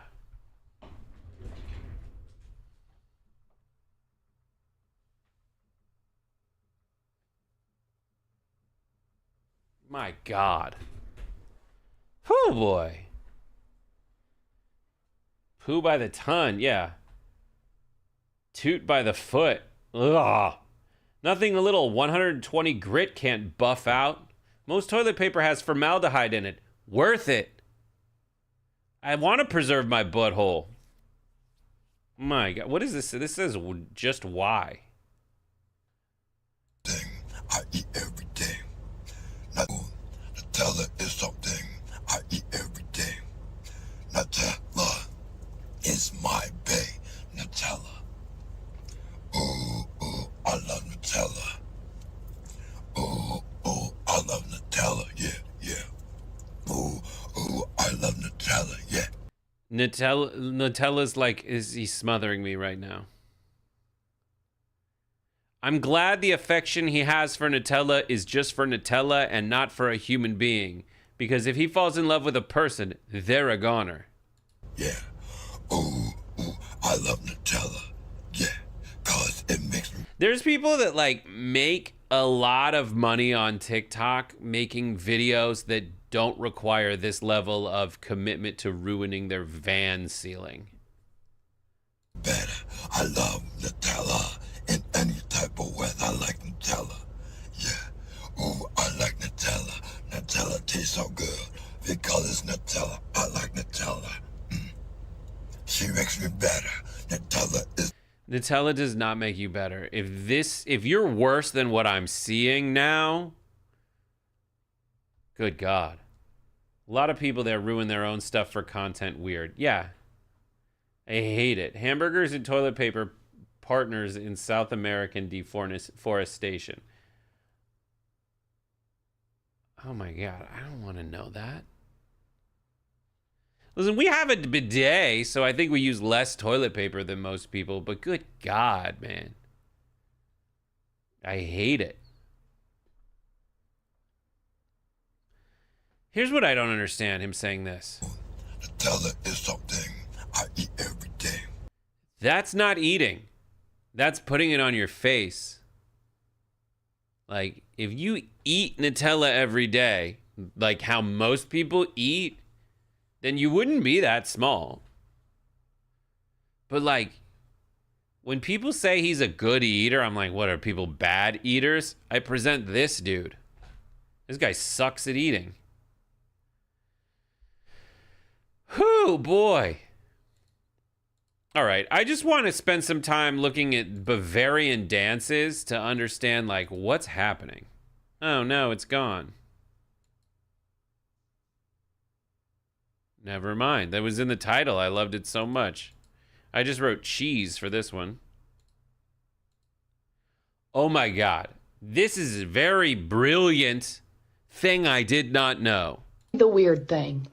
My God. Oh boy. Poo by the ton, yeah. Toot by the foot. Ugh. Nothing a little 120 grit can't buff out. Most toilet paper has formaldehyde in it. Worth it. I want to preserve my butthole. My God. What is this? This says just why. I eat every day. Nutella is something I eat every day. Nutella is my bae. Nutella. Ooh, ooh, I love Nutella. Ooh, ooh, I love Nutella. Yeah, yeah. Ooh, ooh, I love Nutella. Yeah. Nutella's like, is he smothering me right now? I'm glad the affection he has for Nutella is just for Nutella and not for a human being. Because if he falls in love with a person, they're a goner. Yeah. Ooh, I love Nutella. Yeah. Cause it makes me... There's people that like make a lot of money on TikTok making videos that don't require this level of commitment to ruining their van ceiling. Better. I love Nutella in any type of weather. I like Nutella. Yeah. Ooh, I like Nutella. Nutella tastes so good because it's Nutella. I like Nutella. She makes me better. Nutella does not make you better. If you're worse than what I'm seeing now, good God. A lot of people that ruin their own stuff for content weird. Yeah. I hate it. Hamburgers and toilet paper partners in South American deforestation. Oh my God, I don't want to know that. Listen, we have a bidet, so I think we use less toilet paper than most people, but good God, man. I hate it. Here's what I don't understand, him saying this. Nutella is something I eat every day. That's not eating. That's putting it on your face. Like, if you eat Nutella every day, like how most people eat, then you wouldn't be that small. But like, when people say he's a good eater, I'm like, what are people bad eaters? I present this dude. This guy sucks at eating. Whew, boy. All right, I just want to spend some time looking at Bavarian dances to understand, like, what's happening. Oh, no, it's gone. Never mind. That was in the title. I loved it so much. I just wrote cheese for this one. Oh, my God. This is a very brilliant thing I did not know. The weird thing.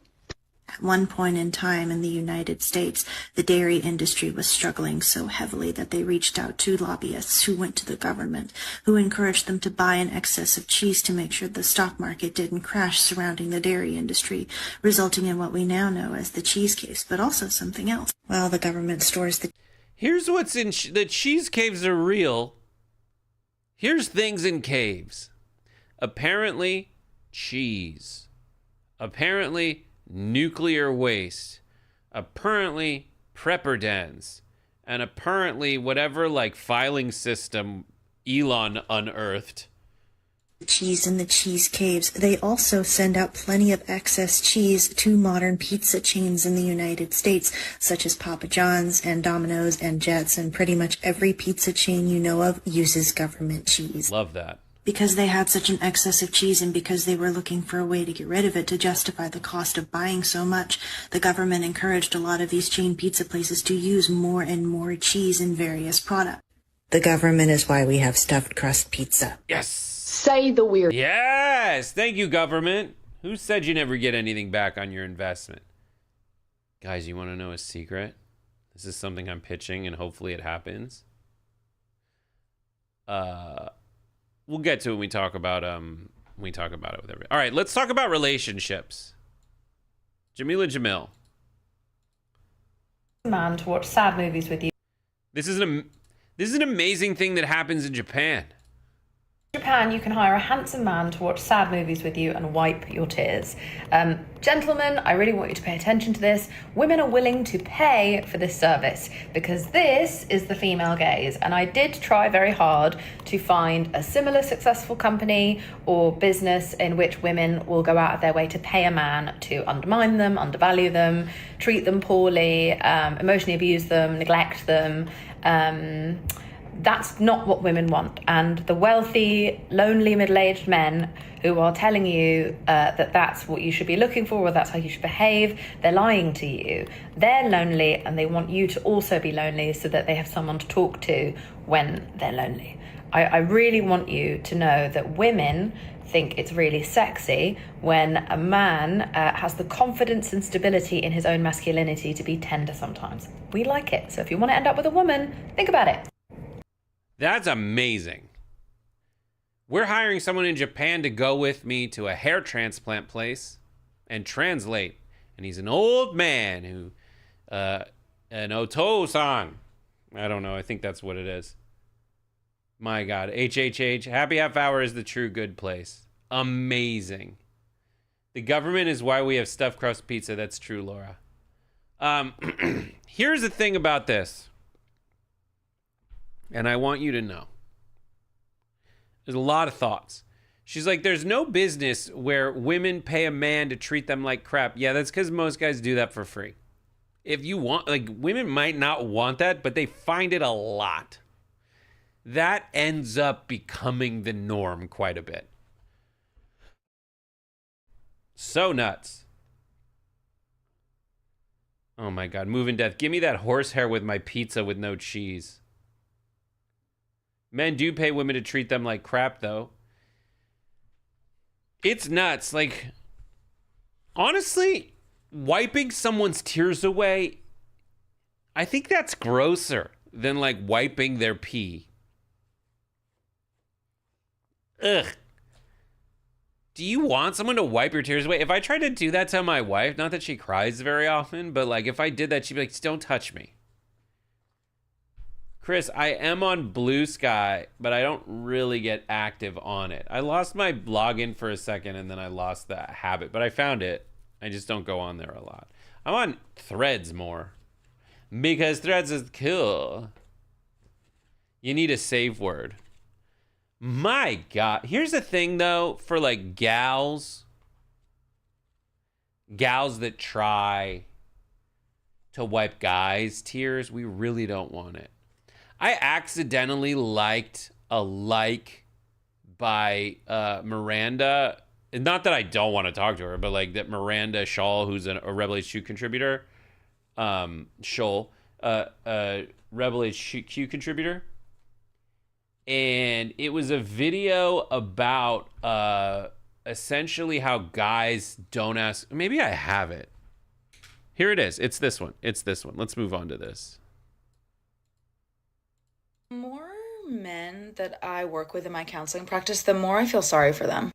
At one point in time in the United States, the dairy industry was struggling so heavily that they reached out to lobbyists who went to the government, who encouraged them to buy an excess of cheese to make sure the stock market didn't crash surrounding the dairy industry, resulting in what we now know as the cheese caves, but also something else. Well, the government stores the... Here's what's in... the cheese caves are real. Here's things in caves. Apparently, cheese. Apparently... nuclear waste, apparently prepper dens, and apparently whatever like filing system Elon unearthed. Cheese in the cheese caves. They also send out plenty of excess cheese to modern pizza chains in the United States, such as Papa John's and Domino's and Jets, and pretty much every pizza chain you know of uses government cheese. Love that. Because they had such an excess of cheese and because they were looking for a way to get rid of it to justify the cost of buying so much, the government encouraged a lot of these chain pizza places to use more and more cheese in various products. The government is why we have stuffed crust pizza. Yes! Say the weird. Yes! Thank you, government. Who said you never get anything back on your investment? Guys, you want to know a secret? This is something I'm pitching and hopefully it happens. We'll get to it when we talk about it with everybody. All right, let's talk about relationships. Jamila Jamil. Man to watch sad movies with you. This is an amazing thing that happens in Japan. In Japan, you can hire a handsome man to watch sad movies with you and wipe your tears. Gentlemen, I really want you to pay attention to this. Women are willing to pay for this service because this is the female gaze. And I did try very hard to find a similar successful company or business in which women will go out of their way to pay a man to undermine them, undervalue them, treat them poorly, emotionally abuse them, neglect them. That's not what women want. And the wealthy, lonely, middle-aged men who are telling you that that's what you should be looking for or that's how you should behave, they're lying to you. They're lonely and they want you to also be lonely so that they have someone to talk to when they're lonely. I really want you to know that women think it's really sexy when a man has the confidence and stability in his own masculinity to be tender sometimes. We like it. So if you want to end up with a woman, think about it. That's amazing. We're hiring someone in Japan to go with me to a hair transplant place and translate. And he's an old man who, an Oto-san. I don't know. I think that's what it is. My God. HHH. Happy Half Hour is the true good place. Amazing. The government is why we have stuffed crust pizza. That's true, Laura. Here's the thing about this. And I want you to know. There's a lot of thoughts. She's like, there's no business where women pay a man to treat them like crap. Yeah, that's because most guys do that for free. If you want, like, women might not want that, but they find it a lot. That ends up becoming the norm quite a bit. So nuts. Oh my God, moving death. Give me that horsehair with my pizza with no cheese. Men do pay women to treat them like crap, though. It's nuts. Like, honestly, wiping someone's tears away, I think that's grosser than, like, wiping their pee. Ugh. Do you want someone to wipe your tears away? If I tried to do that to my wife, not that she cries very often, but, like, if I did that, she'd be like, don't touch me. Chris, I am on Blue Sky, but I don't really get active on it. I lost my login for a second, and then I lost the habit, but I found it. I just don't go on there a lot. I'm on Threads more, because Threads is cool. You need a save word. My God. Here's the thing, though, for, like, gals that try to wipe guys' tears, we really don't want it. I accidentally liked a like by Miranda. Not that I don't want to talk to her, but like that Miranda Shaw, who's a Rebel HQ contributor. Shaw, Rebel HQ contributor. And it was a video about essentially how guys don't ask. Maybe I have it. Here it is. It's this one. Let's move on to this. The more men that I work with in my counseling practice, the more I feel sorry for them.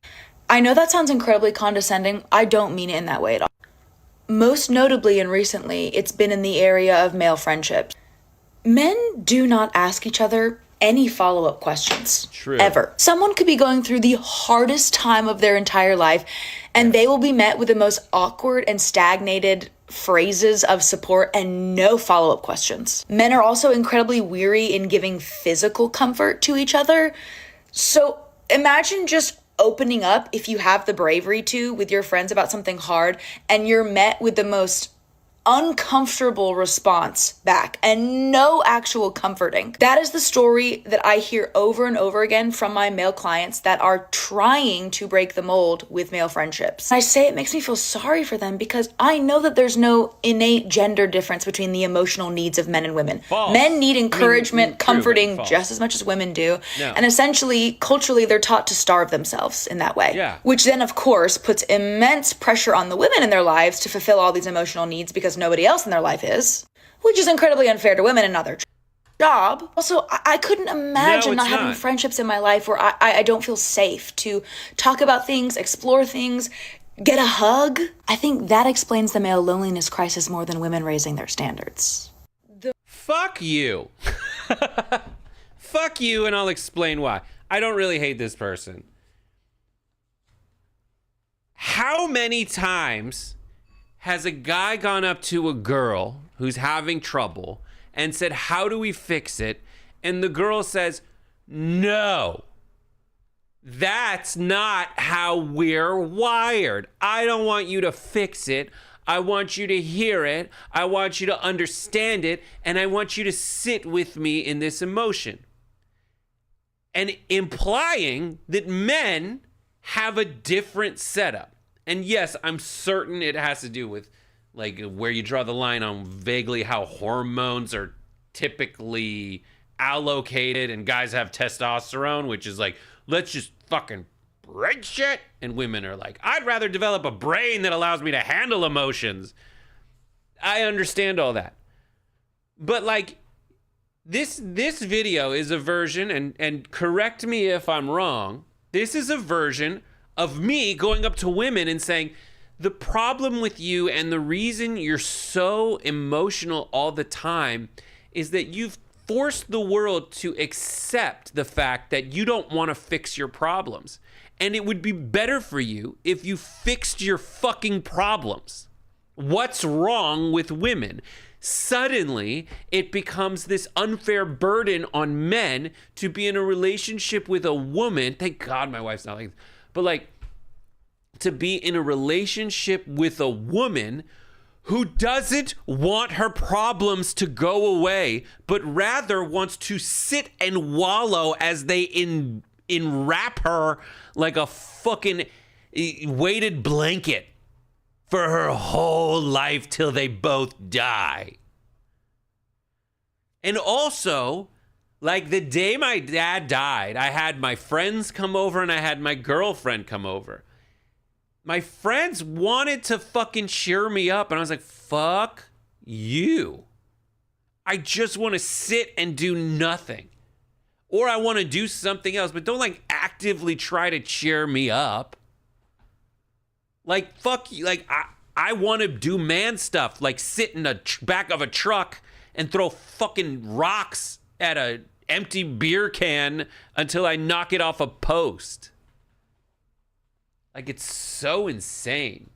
I know that sounds incredibly condescending. I don't mean it in that way at all. Most notably and recently, it's been in the area of male friendships. Men do not ask each other any follow-up questions. True. Ever. Someone could be going through the hardest time of their entire life, and they will be met with the most awkward and stagnated phrases of support and no follow-up questions. Men are also incredibly weary in giving physical comfort to each other. So imagine just opening up, if you have the bravery to, with your friends about something hard, and you're met with the most uncomfortable response back and no actual comforting. That is the story that I hear over and over again from my male clients that are trying to break the mold with male friendships. I say it makes me feel sorry for them because I know that there's no innate gender difference between the emotional needs of men and women. False. Men need encouragement, comforting false. just as much as women do. No. And essentially, culturally, they're taught to starve themselves in that way. Yeah. Which Which then, of course, puts immense pressure on the women in their lives to fulfill all these emotional needs because nobody else in their life is, which is incredibly unfair to women in another job. Also, I couldn't imagine not having friendships in my life where I don't feel safe to talk about things, explore things, get a hug. I think that explains the male loneliness crisis more than women raising their standards. Fuck you. Fuck you, and I'll explain why. I don't really hate this person. How many times has a guy gone up to a girl who's having trouble and said, how do we fix it? And the girl says, no, that's not how we're wired. I don't want you to fix it. I want you to hear it. I want you to understand it. And I want you to sit with me in this emotion. And implying that men have a different setup. And yes, I'm certain it has to do with like where you draw the line on vaguely how hormones are typically allocated, and guys have testosterone, which is like, let's just fucking break shit. And women are like, I'd rather develop a brain that allows me to handle emotions. I understand all that. But like, This video is a version, and correct me if I'm wrong, this is a version of me going up to women and saying, the problem with you and the reason you're so emotional all the time is that you've forced the world to accept the fact that you don't want to fix your problems. And it would be better for you if you fixed your fucking problems. What's wrong with women? Suddenly, it becomes this unfair burden on men to be in a relationship with a woman. Thank God my wife's not like this. But like, to be in a relationship with a woman who doesn't want her problems to go away, but rather wants to sit and wallow as they enwrap her like a fucking weighted blanket for her whole life till they both die. And also, like the day my dad died, I had my friends come over and I had my girlfriend come over. My friends wanted to fucking cheer me up, and I was like, fuck you. I just want to sit and do nothing. Or I want to do something else, but don't like actively try to cheer me up. Like, fuck you. Like, I want to do man stuff, like sit in the back of a truck and throw fucking rocks at a empty beer can until I knock it off a post. Like, it's so insane.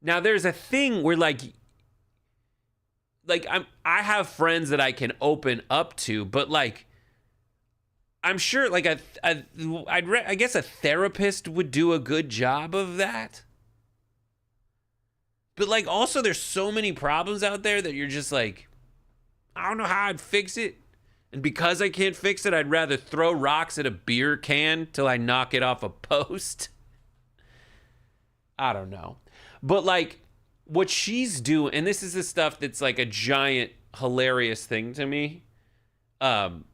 Now, there's a thing where, like I have friends that I can open up to, but, like, I'm sure, like, I guess a therapist would do a good job of that. But, like, also, there's so many problems out there that you're just like, I don't know how I'd fix it. And because I can't fix it, I'd rather throw rocks at a beer can till I knock it off a post. I don't know. But like what she's doing, and this is the stuff that's like a giant hilarious thing to me. And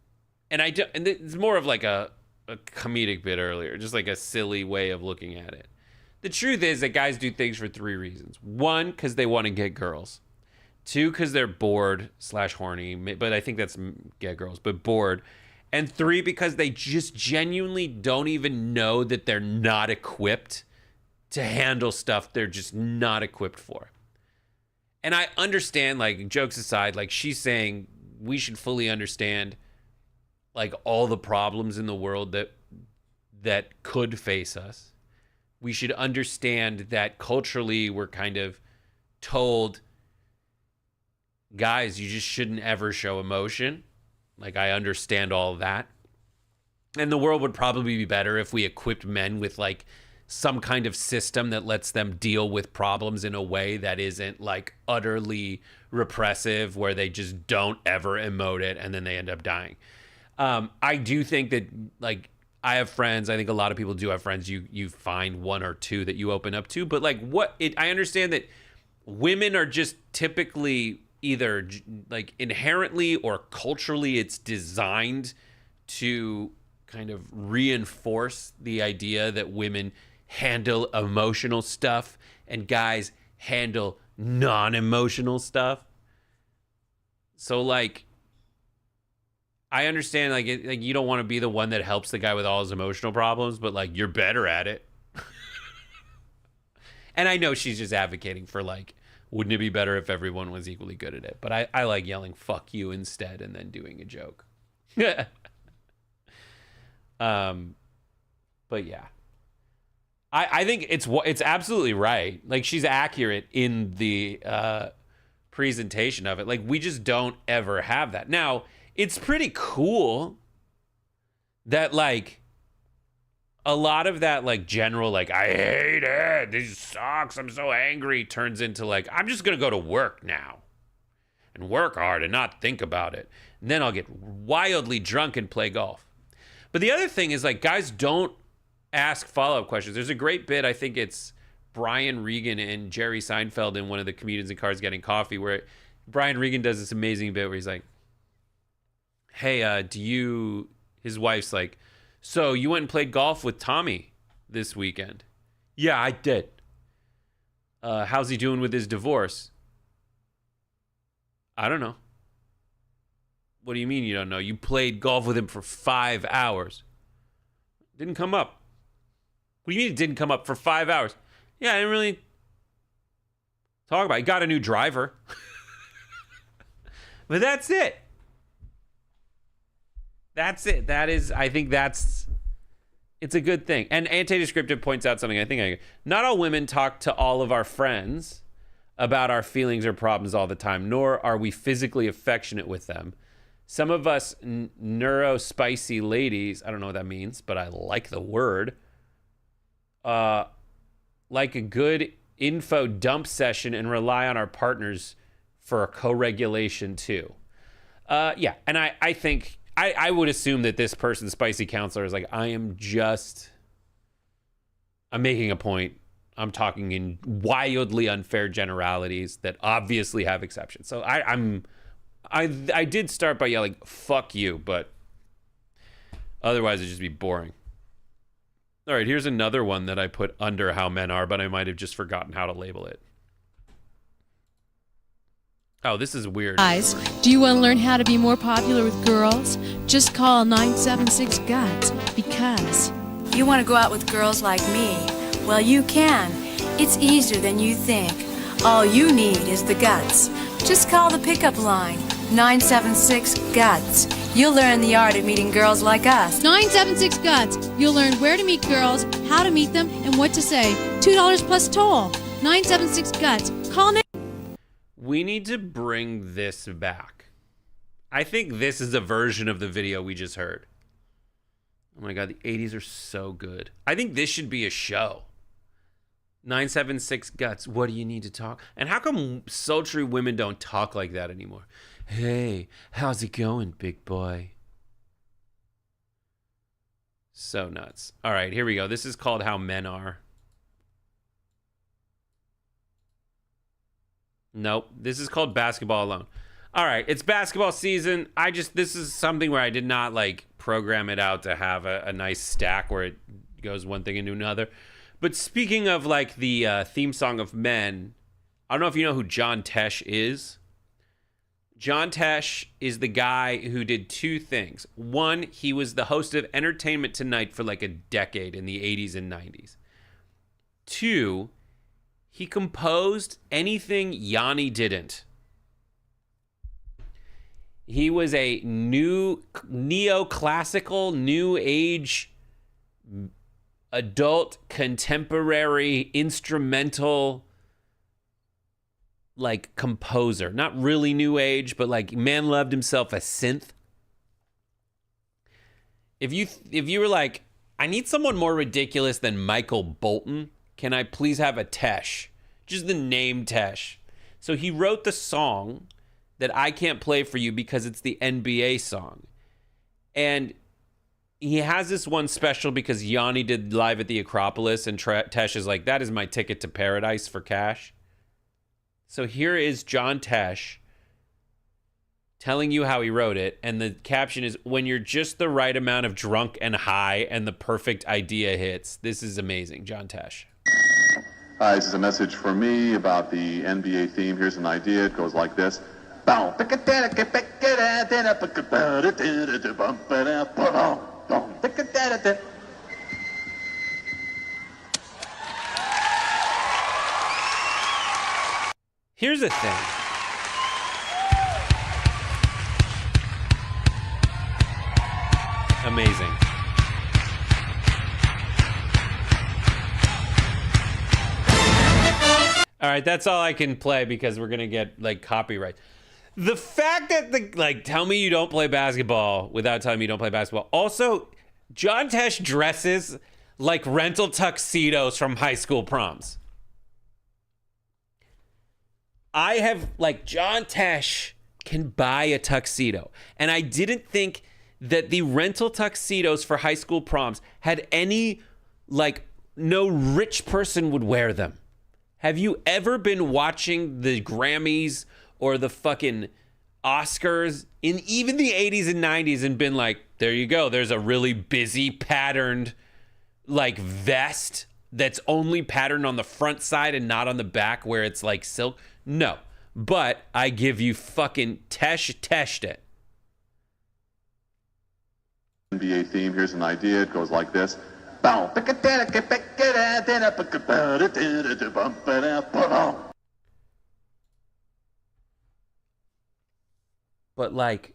it's more of like a comedic bit earlier, just like a silly way of looking at it. The truth is that guys do things for 3 reasons. 1, because they want to get girls. 2, because they're bored / horny, but I think that's get girls, but bored. And 3, because they just genuinely don't even know that they're not equipped to handle stuff they're just not equipped for. And I understand, like, jokes aside, like, she's saying we should fully understand, like, all the problems in the world that could face us. We should understand that culturally we're kind of told, guys, you just shouldn't ever show emotion. Like, I understand all of that. And the world would probably be better if we equipped men with, like, some kind of system that lets them deal with problems in a way that isn't, like, utterly repressive, where they just don't ever emote it and then they end up dying. I do think that, like, I have friends. I think a lot of people do have friends. You find 1 or 2 that you open up to. But, like, I understand that women are just typically either like inherently or culturally it's designed to kind of reinforce the idea that women handle emotional stuff and guys handle non-emotional stuff. So like, I understand like you don't want to be the one that helps the guy with all his emotional problems, but like you're better at it. And I know she's just advocating for like, wouldn't it be better if everyone was equally good at it? But I like yelling "fuck you" instead and then doing a joke. But yeah, I think it's absolutely right. Like she's accurate in the presentation of it. Like we just don't ever have that. Now it's pretty cool that like a lot of that like general like I hate it, this sucks, I'm so angry turns into like I'm just gonna go to work now and work hard and not think about it, and then I'll get wildly drunk and play golf. But the other thing is like guys don't ask follow-up questions. There's a great bit, I think it's Brian Regan and Jerry Seinfeld in one of the Comedians in Cars Getting Coffee, where Brian Regan does this amazing bit where he's like, hey, his wife's like, so you went and played golf with Tommy this weekend? Yeah, I did. How's he doing with his divorce? I don't know. What do you mean you don't know? You played golf with him for 5 hours. Didn't come up. What do you mean it didn't come up for 5 hours? Yeah, I didn't really talk about it. He got a new driver. But that's it. That's it. It's a good thing. And Anti-Descriptive points out something not all women talk to all of our friends about our feelings or problems all the time, nor are we physically affectionate with them. Some of us neuro-spicy ladies, I don't know what that means, but I like the word, like a good info dump session and rely on our partners for a co-regulation too. Yeah, and I think, I would assume that this person's spicy counselor is like, I'm making a point. I'm talking in wildly unfair generalities that obviously have exceptions. So I did start by yelling, fuck you, but otherwise it'd just be boring. All right, here's another one that I put under how men are, but I might have just forgotten how to label it. Oh, this is weird. Guys, do you want to learn how to be more popular with girls? Just call 976-GUTS because... You want to go out with girls like me? Well, you can. It's easier than you think. All you need is the guts. Just call the pickup line, 976-GUTS. You'll learn the art of meeting girls like us. 976-GUTS. You'll learn where to meet girls, how to meet them, and what to say. $2 plus toll. 976-GUTS. Call now. We need to bring this back. I think this is a version of the video we just heard. Oh my God, the 80s are so good. I think this should be a show. 976-GUTS, what do you need to talk? And how come sultry women don't talk like that anymore? Hey, how's it going, big boy? So nuts. All right, here we go. This is called How Men Are. Nope, this is called Basketball Alone. All right, it's basketball season. This is something where I did not like program it out to have a nice stack where it goes one thing into another. But speaking of like the theme song of Men, I don't know if you know who John Tesh is. John Tesh is the guy who did two things. One, he was the host of Entertainment Tonight for like a decade in the 80s and 90s. Two, he composed anything Yanni didn't. He was a new neoclassical, new age, adult, contemporary, instrumental, like composer. Not really new age, but like man loved himself a synth. If you were like, I need someone more ridiculous than Michael Bolton, can I please have a Tesh? Just the name Tesh. So he wrote the song that I can't play for you because it's the NBA song. And he has this one special because Yanni did Live at the Acropolis, and Tesh is like, that is my ticket to paradise for cash. So here is John Tesh telling you how he wrote it, and the caption is, when you're just the right amount of drunk and high and the perfect idea hits. This is amazing, John Tesh. Hi, this is a message for me about the NBA theme. Here's an idea. It goes like this. Here's the thing. Amazing. All right, that's all I can play because we're going to get like copyright. The fact that tell me you don't play basketball without telling me you don't play basketball. Also, John Tesh dresses like rental tuxedos from high school proms. John Tesh can buy a tuxedo. And I didn't think that the rental tuxedos for high school proms had any, no rich person would wear them. Have you ever been watching the Grammys or the fucking Oscars in even the 80s and 90s and been like, there you go, there's a really busy patterned vest that's only patterned on the front side and not on the back where it's like silk? No. but I give you fucking test it. NBA theme. Here's an idea. It goes like this. But like,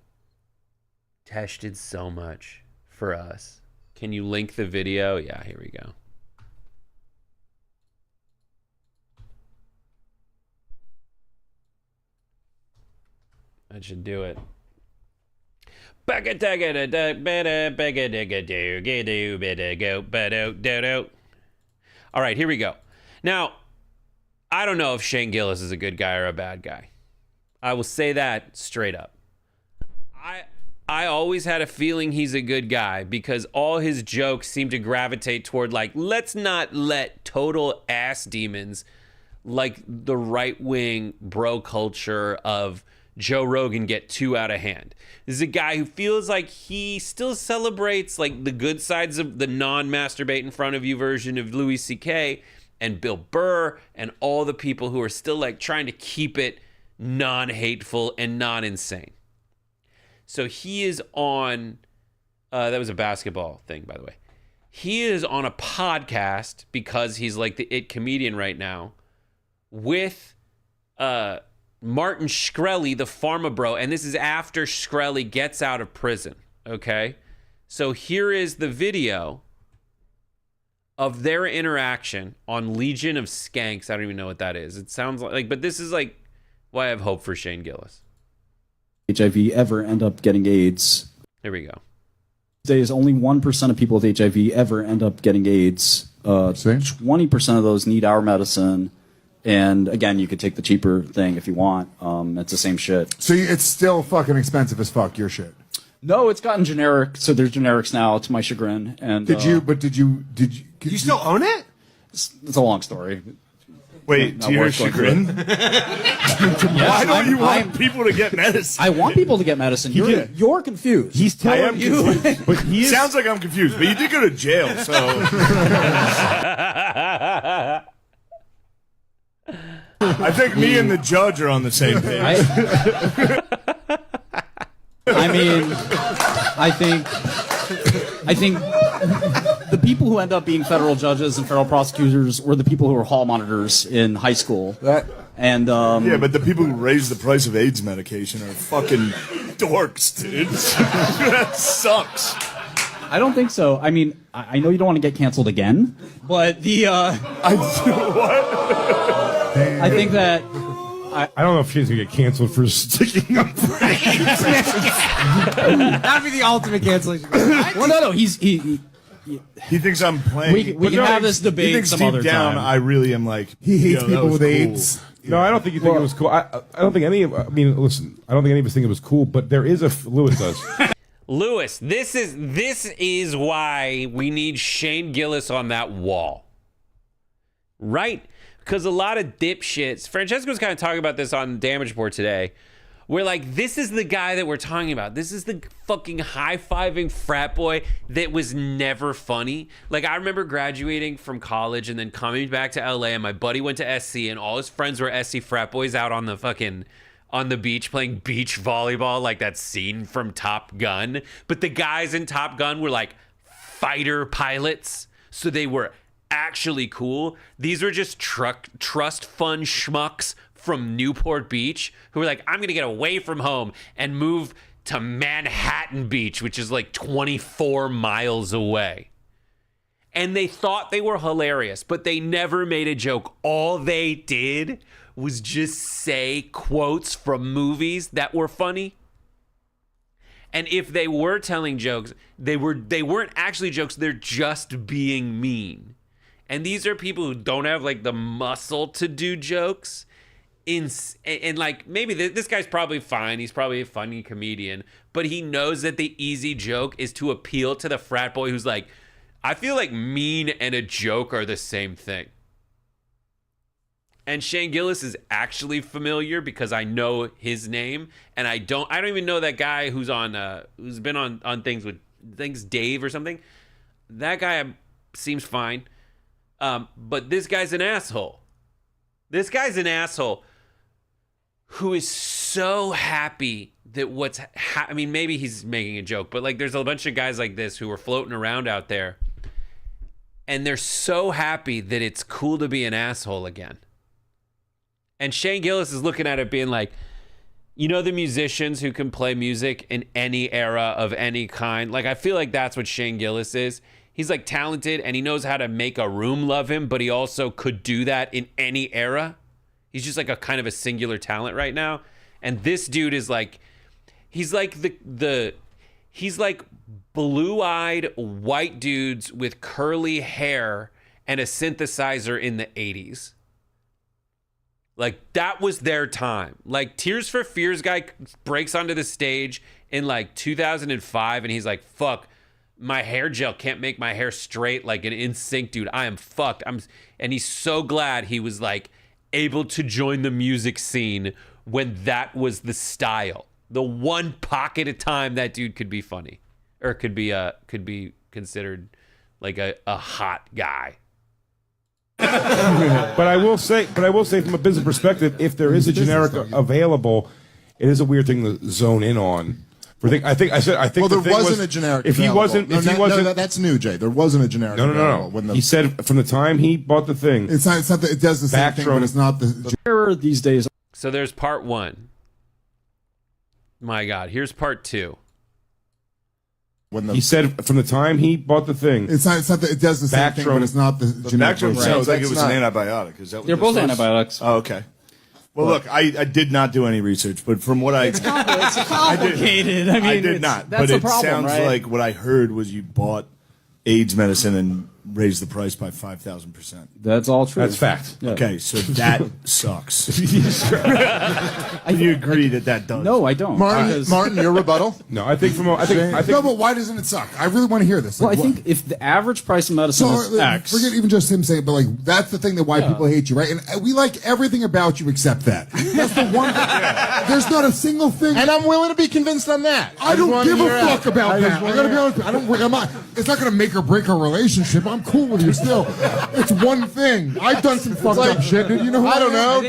Tesh did so much for us. Can you link the video? Yeah, here we go. That should do it. All right, here we go. Now, I don't know if Shane Gillis is a good guy or a bad guy. I will say that straight up. I always had a feeling he's a good guy because all his jokes seem to gravitate toward, like, let's not let total ass demons like the right-wing bro culture of Joe Rogan get too out of hand. This is a guy who feels like he still celebrates like the good sides of the non-masturbate in front of you version of Louis C.K. and Bill Burr and all the people who are still like trying to keep it non-hateful and non-insane. So he is on, that was a basketball thing, by the way. He is on a podcast because he's like the it comedian right now with Martin Shkreli, the pharma bro. And this is after Shkreli gets out of prison, okay? So here is the video of their interaction on Legion of Skanks. I don't even know what that is. It sounds like, but this is like why I have hope for Shane Gillis. HIV ever end up getting AIDS. Here we go. Days, only 1% of people with HIV ever end up getting AIDS. 20% of those need our medicine. And again, you could take the cheaper thing if you want. It's the same shit. So it's still fucking expensive as fuck, your shit. No, it's gotten generic. So there's generics now, to my chagrin. And did you still own it? It's a long story. Wait, to your chagrin? Why don't you want people to get medicine? I want people to get medicine. You're confused. He's telling you. But sounds like I'm confused, but you did go to jail, so. I think me and the judge are on the same page. I mean, I think the people who end up being federal judges and federal prosecutors were the people who were hall monitors in high school. Yeah, but the people who raise the price of AIDS medication are fucking dorks, dude. That sucks. I don't think so. I mean, I know you don't want to get canceled again, but the I think that I don't know if she's gonna get canceled for sticking up for AIDS. That'd be the ultimate cancellation. Well, no, he thinks I'm playing. We can have this debate he thinks some deep other down, time. I really am like. He hates that people was with cool. AIDS. No, I don't think you think it was cool. I don't think any of. I mean, listen, I don't think any of us think it was cool. But there is Lewis does. Lewis, this is why we need Shane Gillis on that wall, right? Because a lot of dipshits, Francesco was kind of talking about this on Damage Report today, where like, this is the guy that we're talking about. This is the fucking high-fiving frat boy that was never funny. Like, I remember graduating from college and then coming back to LA, and my buddy went to SC, and all his friends were SC frat boys out on the beach playing beach volleyball, like that scene from Top Gun. But the guys in Top Gun were like fighter pilots, so they were actually cool. These were just trust fund schmucks from Newport Beach who were like, I'm gonna get away from home and move to Manhattan Beach, which is like 24 miles away. And they thought they were hilarious, but they never made a joke. All they did was just say quotes from movies that were funny. And if they were telling jokes, they weren't actually jokes, they're just being mean. And these are people who don't have like the muscle to do jokes. And like, maybe this guy's probably fine. He's probably a funny comedian, but he knows that the easy joke is to appeal to the frat boy who's like, I feel like mean and a joke are the same thing. And Shane Gillis is actually familiar because I know his name, and I don't even know that guy who's who's been on things with Dave or something. That guy seems fine. But this guy's an asshole. This guy's an asshole who is so happy that I mean, maybe he's making a joke, but like there's a bunch of guys like this who are floating around out there and they're so happy that it's cool to be an asshole again. And Shane Gillis is looking at it being like, you know, the musicians who can play music in any era of any kind. Like, I feel like that's what Shane Gillis is. He's like talented and he knows how to make a room love him, but he also could do that in any era. He's just like a kind of a singular talent right now. And this dude is like, he's like he's like blue-eyed white dudes with curly hair and a synthesizer in the 80s. Like, that was their time. Like, Tears for Fears guy breaks onto the stage in like 2005 and he's like, fuck, my hair gel can't make my hair straight like an NSYNC dude. I am fucked. And he's so glad he was like able to join the music scene when that was the style. The one pocket of time that dude could be funny or could be considered like a hot guy. But I will say from a business perspective, if there is a generic available, it is a weird thing to zone in on. I think. Well, there wasn't a generic. If he wasn't, that's new, Jay. There wasn't a generic. No. He said from the time he bought the thing, it's not. It does the same thing, but it's not the. These days. So there's part 1. My God, here's part 2. He said from the time he bought the thing, it's not. It does the same thing, but it's not the generic. Bactron sounds like it was an antibiotic. Is that what they're both antibiotics? Oh, okay. Well, look, I did not do any research, but from what it's complicated. I did not. That's but the it problem, sounds right? like what I heard was you bought AIDS medicine and raised the price by 5,000%. That's all true. That's fact. Yeah. Okay, so that sucks. Do you agree that does? No, I don't. Martin, your rebuttal? No, I think I think. No, but why doesn't it suck? I really want to hear this. Well, I think if the average price of medicine is X, forget even just him saying, but like that's the thing that why people hate you, right? And we like everything about you except that. That's the one. There's not a single thing, and I'm willing to be convinced on that. I don't give a fuck about that. I gotta be honest. It's not gonna make or break our relationship. I'm cool with you still. It's one thing. I've done some fucked up shit, dude. You know who I don't know.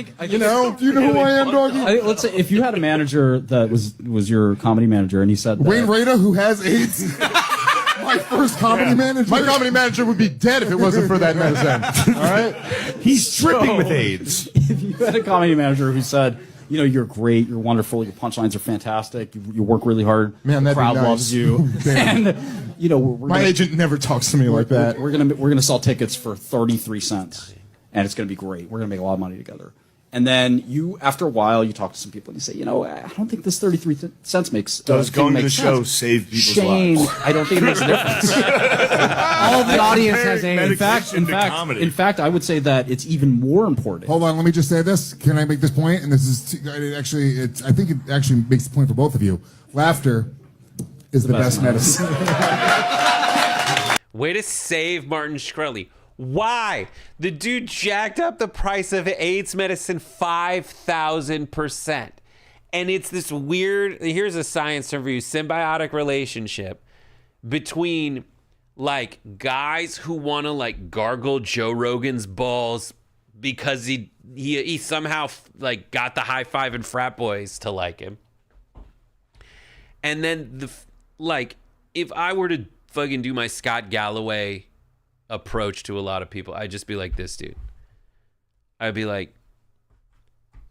Do you know who I am, doggy? Let's say if you had a manager that was your comedy manager, and he said Wayne Rada, who has AIDS. My first comedy manager. My comedy manager would be dead if it wasn't for that medicine. All right, he's dripping with AIDS. If you had a comedy manager who said, you know, you're great, you're wonderful, your punchlines are fantastic, you work really hard, man, the that'd crowd be nice. loves you, and you know, my agent never talks to me like that. We're gonna sell tickets for 33 cents, and it's gonna be great. We're gonna make a lot of money together. And then you, after a while, you talk to some people and you say, you know, I don't think this 33 cents makes. Does going to the show save people's lives? I don't think it makes a difference. All the audience has AIDS. In fact, I would say that it's even more important. Hold on, let me just say this. Can I make this point? And this is I think it actually makes the point for both of you. Laughter is the best medicine. Way to save Martin Shkreli. Why? The dude jacked up the price of AIDS medicine 5,000%. And it's this weird, here's a science review, symbiotic relationship between like guys who want to like gargle Joe Rogan's balls because he somehow like got the high five and frat boys to like him. And then if I were to fucking do my Scott Galloway approach to a lot of people, I'd just be like this dude. I'd be like,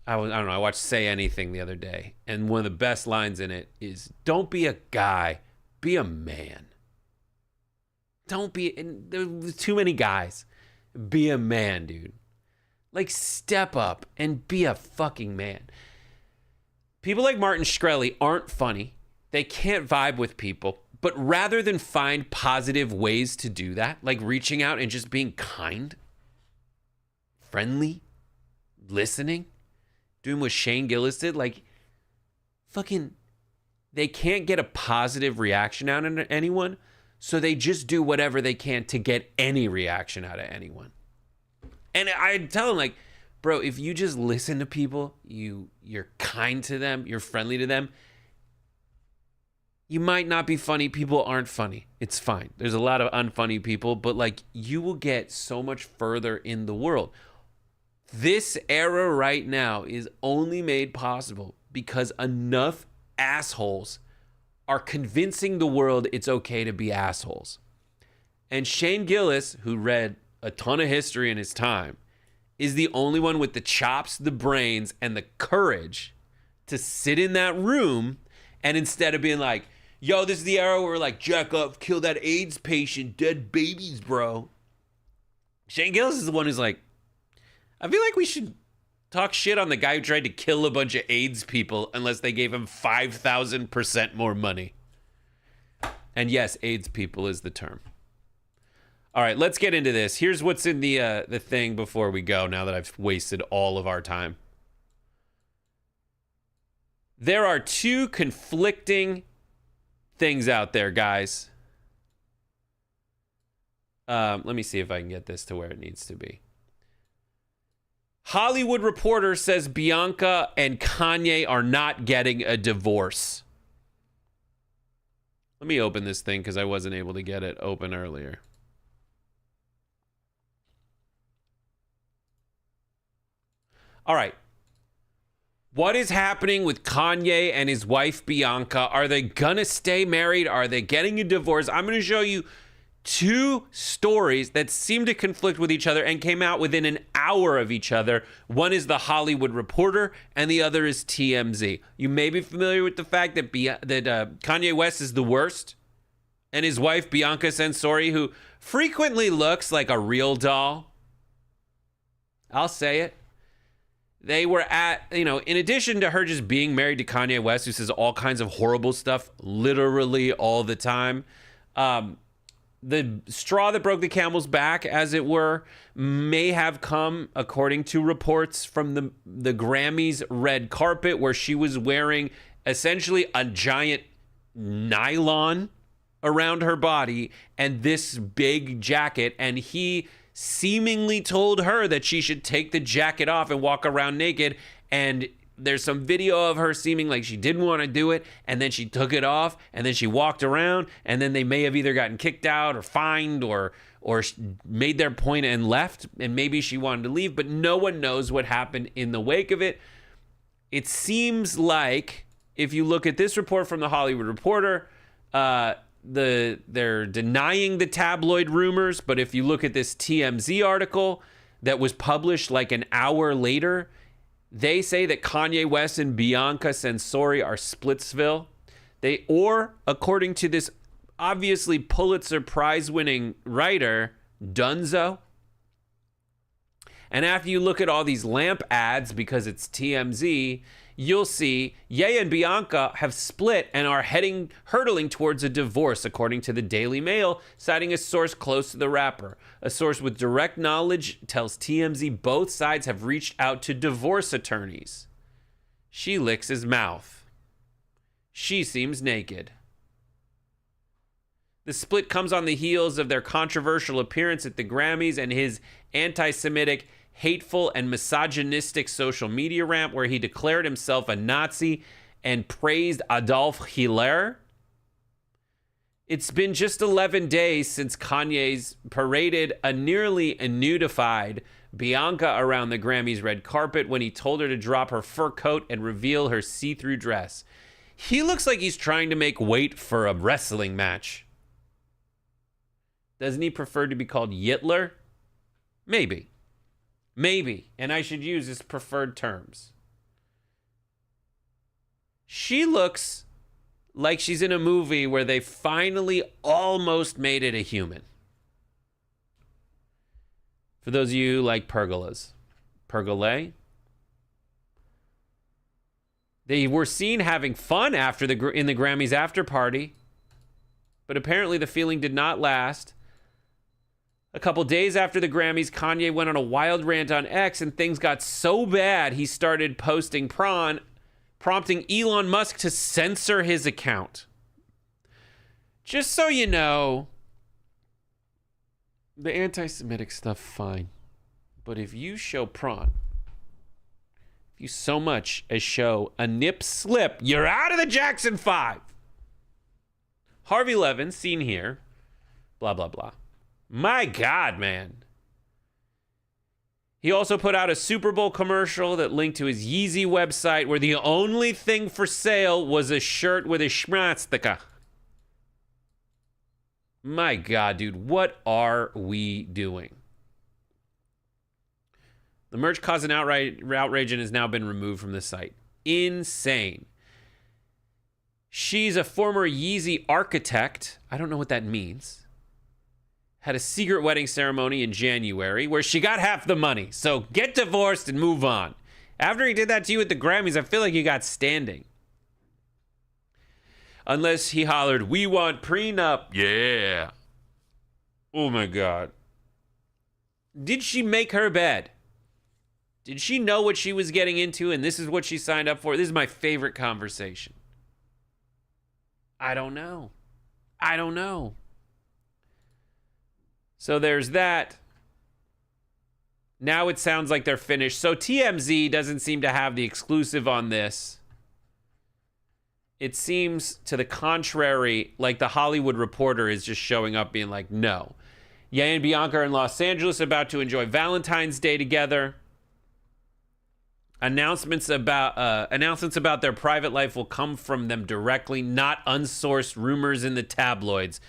I don't know, I watched Say Anything the other day, and one of the best lines in it is, don't be a guy, be a man. Don't be, and there's too many guys. Be a man, dude. Like, step up and be a fucking man. People like Martin Shkreli aren't funny. They can't vibe with people. But rather than find positive ways to do that, like reaching out and just being kind, friendly, listening, doing what Shane Gillis did, like fucking, they can't get a positive reaction out of anyone, so they just do whatever they can to get any reaction out of anyone. And I tell them, like, bro, if you just listen to people, you're kind to them, you're friendly to them, you might not be funny. People aren't funny. It's fine. There's a lot of unfunny people, but like you will get so much further in the world. This era right now is only made possible because enough assholes are convincing the world it's okay to be assholes. And Shane Gillis, who read a ton of history in his time, is the only one with the chops, the brains, and the courage to sit in that room and instead of being like, yo, this is the era where like, jack up, kill that AIDS patient, dead babies, bro. Shane Gillis is the one who's like, I feel like we should talk shit on the guy who tried to kill a bunch of AIDS people unless they gave him 5,000% more money. And yes, AIDS people is the term. All right, let's get into this. Here's what's in the thing before we go, now that I've wasted all of our time. There are two conflicting things out there, guys. Let me see if I can get this to where it needs to be. Hollywood Reporter says Bianca and Kanye are not getting a divorce. Let me open this thing because I wasn't able to get it open earlier. All right. What is happening with Kanye and his wife Bianca? Are they gonna stay married? Are they getting a divorce? I'm gonna show you two stories that seem to conflict with each other and came out within an hour of each other. One is the Hollywood Reporter and the other is TMZ. You may be familiar with the fact that Kanye West is the worst, and his wife Bianca Censori, who frequently looks like a real doll. I'll say it. They were at, in addition to her just being married to Kanye West, who says all kinds of horrible stuff literally all the time, the straw that broke the camel's back, as it were, may have come, according to reports, from the Grammys red carpet, where she was wearing essentially a giant nylon around her body and this big jacket, and he seemingly told her that she should take the jacket off and walk around naked. And there's some video of her seeming like she didn't want to do it, and then she took it off, and then she walked around, and then they may have either gotten kicked out or fined or made their point and left, and maybe she wanted to leave, but no one knows what happened in the wake of it. It seems like, if you look at this report from the Hollywood Reporter, they're denying the tabloid rumors, but if you look at this TMZ article that was published like an hour later, they say that Kanye West and Bianca Censori are Splitsville. Or according to this obviously Pulitzer Prize-winning writer, Dunzo. And after you look at all these lamp ads, because it's TMZ, you'll see Ye and Bianca have split and are hurtling towards a divorce, according to the Daily Mail, citing a source close to the rapper. A source with direct knowledge tells TMZ both sides have reached out to divorce attorneys. She licks his mouth. She seems naked. The split comes on the heels of their controversial appearance at the Grammys and his anti-Semitic, hateful, and misogynistic social media rant where he declared himself a Nazi and praised Adolf Hitler. It's been just 11 days since Kanye's paraded a nearly nudified Bianca around the Grammys red carpet when he told her to drop her fur coat and reveal her see-through dress. He looks like he's trying to make weight for a wrestling match. Doesn't he prefer to be called Yitler? Maybe. And I should use his preferred terms. She looks like she's in a movie where they finally almost made it a human. For those of you who like pergolas. Pergolay? They were seen having fun in the Grammys after party, but apparently the feeling did not last. A couple days after the Grammys, Kanye went on a wild rant on X, and things got so bad he started posting prompting Elon Musk to censor his account. Just so you know, the anti-Semitic stuff, fine. But if you show prawn, if you so much as show a nip slip, you're out of the Jackson 5. Harvey Levin, seen here, blah, blah, blah. My God, man. He also put out a Super Bowl commercial that linked to his Yeezy website, where the only thing for sale was a shirt with a schmatztika. My God, dude, what are we doing? The merch caused an outrage and has now been removed from the site. Insane. She's a former Yeezy architect. I don't know what that means. Had a secret wedding ceremony in January where she got half the money. So get divorced and move on. After he did that to you at the Grammys, I feel like you got standing. Unless he hollered, "We want prenup." Yeah. Oh my God. Did she make her bed? Did she know what she was getting into and this is what she signed up for? This is my favorite conversation. I don't know. I don't know. So there's that. Now it sounds like they're finished. So TMZ doesn't seem to have the exclusive on this. It seems to the contrary, like the Hollywood Reporter is just showing up being like, no. Ye and Bianca are in Los Angeles about to enjoy Valentine's Day together. Announcements about their private life will come from them directly, not unsourced rumors in the tabloids.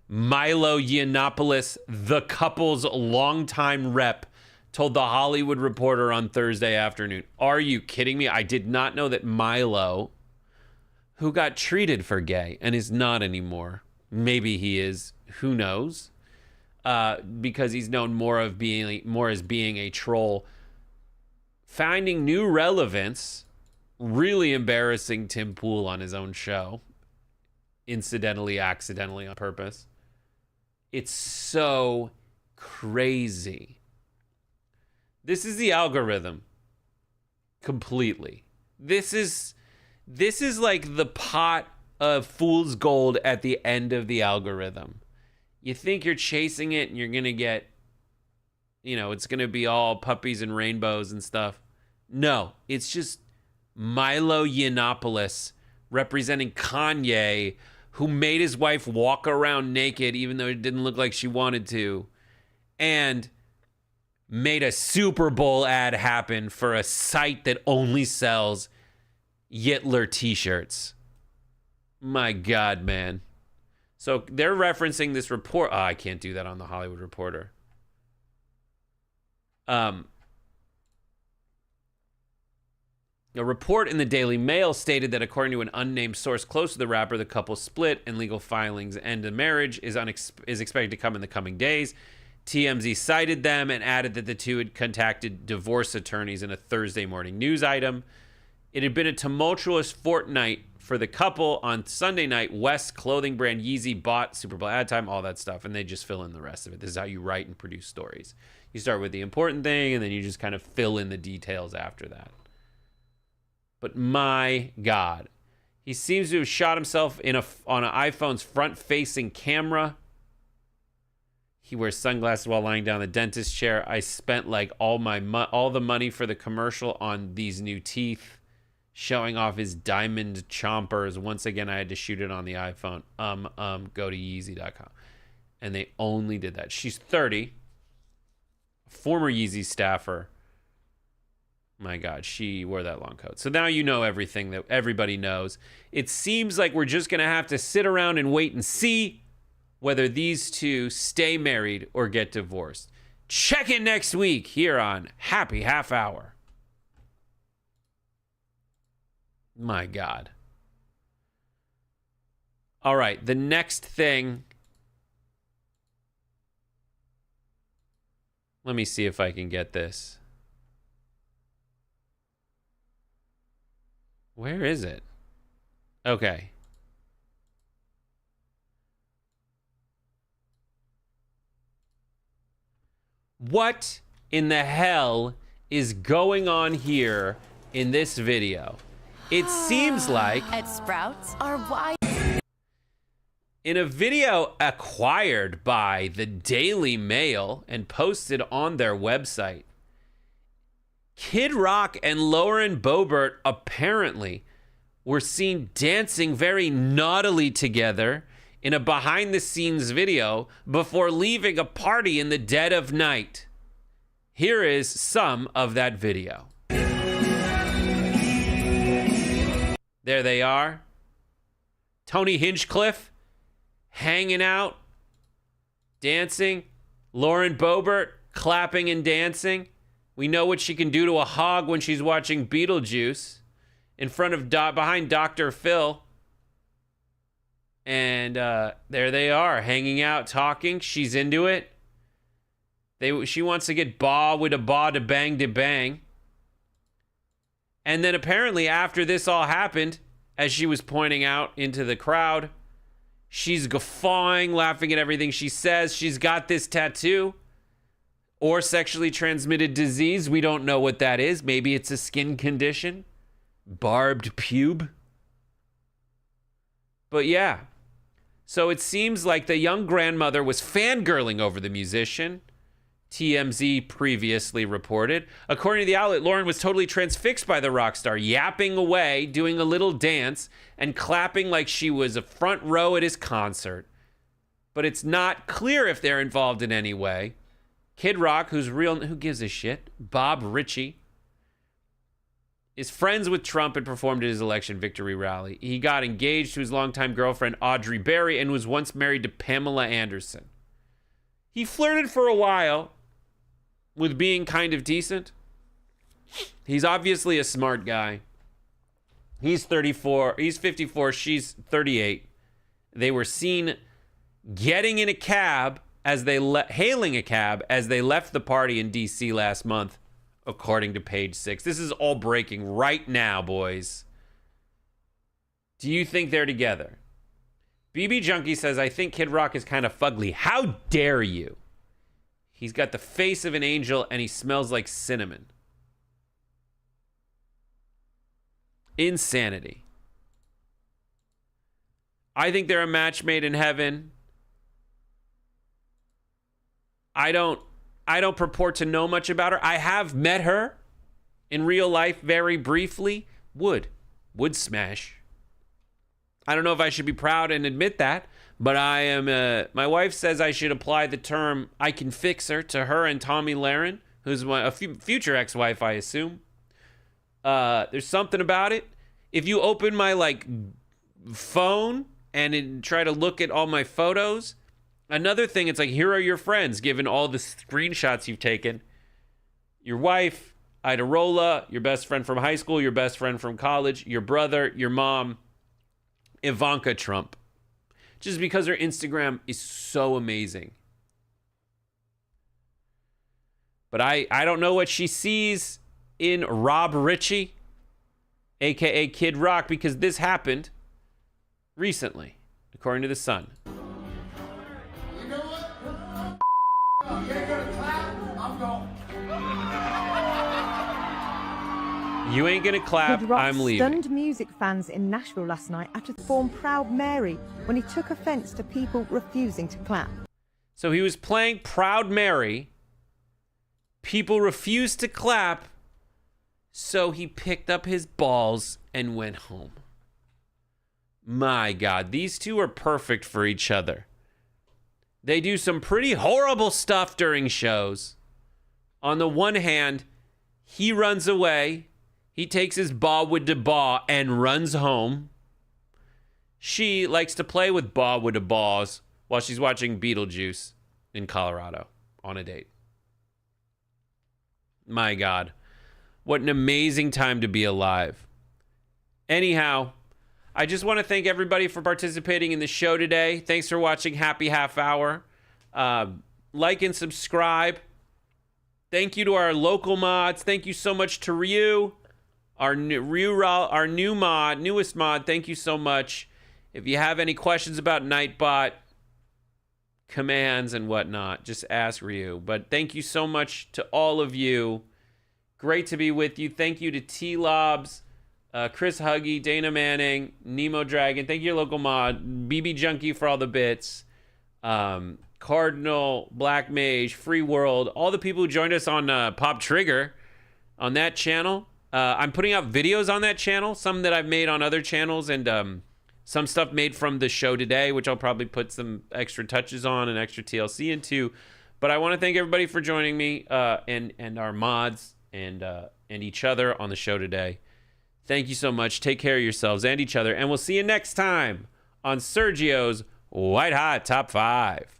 Milo Yiannopoulos, the couple's longtime rep, told the Hollywood Reporter on Thursday afternoon. Are you kidding me? I did not know that Milo, who got treated for gay and is not anymore, maybe he is, who knows, because he's known more as being a troll, finding new relevance, really embarrassing Tim Pool on his own show, incidentally, accidentally, on purpose. It's so crazy. This is the algorithm. Completely. This is like the pot of fool's gold at the end of the algorithm. You think you're chasing it and you're going to get, it's going to be all puppies and rainbows and stuff. No, it's just Milo Yiannopoulos representing Kanye, who made his wife walk around naked even though it didn't look like she wanted to, and made a Super Bowl ad happen for a site that only sells Yitler t-shirts. My God, man. So they're referencing this report. Oh, I can't do that on the Hollywood Reporter. A report in the Daily Mail stated that according to an unnamed source close to the rapper, the couple split and legal filings end the marriage is expected to come in the coming days. TMZ cited them and added that the two had contacted divorce attorneys in a Thursday morning news item. It had been a tumultuous fortnight for the couple. On Sunday night, West clothing brand Yeezy bought Super Bowl ad time, all that stuff, and they just fill in the rest of it. This is how you write and produce stories. You start with the important thing, and then you just kind of fill in the details after that. But my God, he seems to have shot himself on an iPhone's front-facing camera. He wears sunglasses while lying down in the dentist chair. I spent like all the money for the commercial on these new teeth, showing off his diamond chompers. Once again, I had to shoot it on the iPhone. Go to Yeezy.com. And they only did that. She's 30, former Yeezy staffer. My God, she wore that long coat. So now you know everything that everybody knows. It seems like we're just going to have to sit around and wait and see whether these two stay married or get divorced. Check in next week here on Happy Half Hour. My God. All right, the next thing. Let me see if I can get this. Where is it? Okay. What in the hell is going on here in this video? It seems like At Sprouts are wide. in a video acquired by the Daily Mail and posted on their website, Kid Rock and Lauren Boebert apparently were seen dancing very naughtily together in a behind-the-scenes video before leaving a party in the dead of night. Here is some of that video. There they are. Tony Hinchcliffe hanging out, dancing. Lauren Boebert clapping and dancing. We know what she can do to a hog when she's watching Beetlejuice in front of behind Dr. Phil. And there they are, hanging out, talking. She's into it. She wants to get with a to bang. And then apparently after this all happened, as she was pointing out into the crowd, she's guffawing, laughing at everything she says. She's got this tattoo or sexually transmitted disease. We don't know what that is. Maybe it's a skin condition. Barbed pube. But yeah. So it seems like the young grandmother was fangirling over the musician. TMZ previously reported. According to the outlet, Lauren was totally transfixed by the rock star, yapping away, doing a little dance, and clapping like she was a front row at his concert. But it's not clear if they're involved in any way. Kid Rock, who gives a shit, Bob Ritchie, is friends with Trump and performed at his election victory rally. He got engaged to his longtime girlfriend, Audrey Berry, and was once married to Pamela Anderson. He flirted for a while with being kind of decent. He's obviously a smart guy. He's 34. He's 54. She's 38. They were seen getting in a cab as they hailing a cab as they left the party in D.C. last month, according to Page 6. This is all breaking right now, boys. Do you think they're together? BB Junkie says, I think Kid Rock is kind of fugly. How dare you? He's got the face of an angel and he smells like cinnamon. Insanity. I think they're a match made in heaven. I don't purport to know much about her. I have met her in real life very briefly. Would smash. I don't know if I should be proud and admit that, but I am. My wife says I should apply the term "I can fix her" to her and Tommy Lahren, who's a future ex-wife, I assume. There's something about it. If you open my phone and try to look at all my photos, another thing, it's like, here are your friends, given all the screenshots you've taken. Your wife, Ida Rolla, your best friend from high school, your best friend from college, your brother, your mom, Ivanka Trump. Just because her Instagram is so amazing. But I don't know what she sees in Rob Ritchie, a.k.a. Kid Rock, because this happened recently, according to The Sun. You know what? You ain't gonna clap? I'm going. You ain't gonna clap, Kid Rock I'm leaving. stunned music fans in Nashville last night after performing Proud Mary when he took offense to people refusing to clap. So he was playing Proud Mary. People refused to clap. So he picked up his balls and went home. My God, these two are perfect for each other. They do some pretty horrible stuff during shows. On the one hand, he runs away. He takes his ball with the ball and runs home. She likes to play with ball with the balls while she's watching Beetlejuice in Colorado on a date. My God, what an amazing time to be alive. Anyhow, I just want to thank everybody for participating in the show today. Thanks for watching Happy Half Hour. Like and subscribe. Thank you to our local mods. Thank you so much to Ryu, our newest mod. Thank you so much. If you have any questions about Nightbot commands and whatnot, just ask Ryu. But thank you so much to all of you. Great to be with you. Thank you to T-Lobs, Chris Huggy, Dana Manning, Nemo Dragon. Thank you, local mod. BB Junkie for all the bits. Cardinal, Black Mage, Free World, all the people who joined us on Pop Trigger on that channel. I'm putting out videos on that channel, some that I've made on other channels, and some stuff made from the show today, which I'll probably put some extra touches on and extra TLC into. But I want to thank everybody for joining me and our mods and each other on the show today. Thank you so much. Take care of yourselves and each other. And we'll see you next time on Sergio's White Hot Top 5.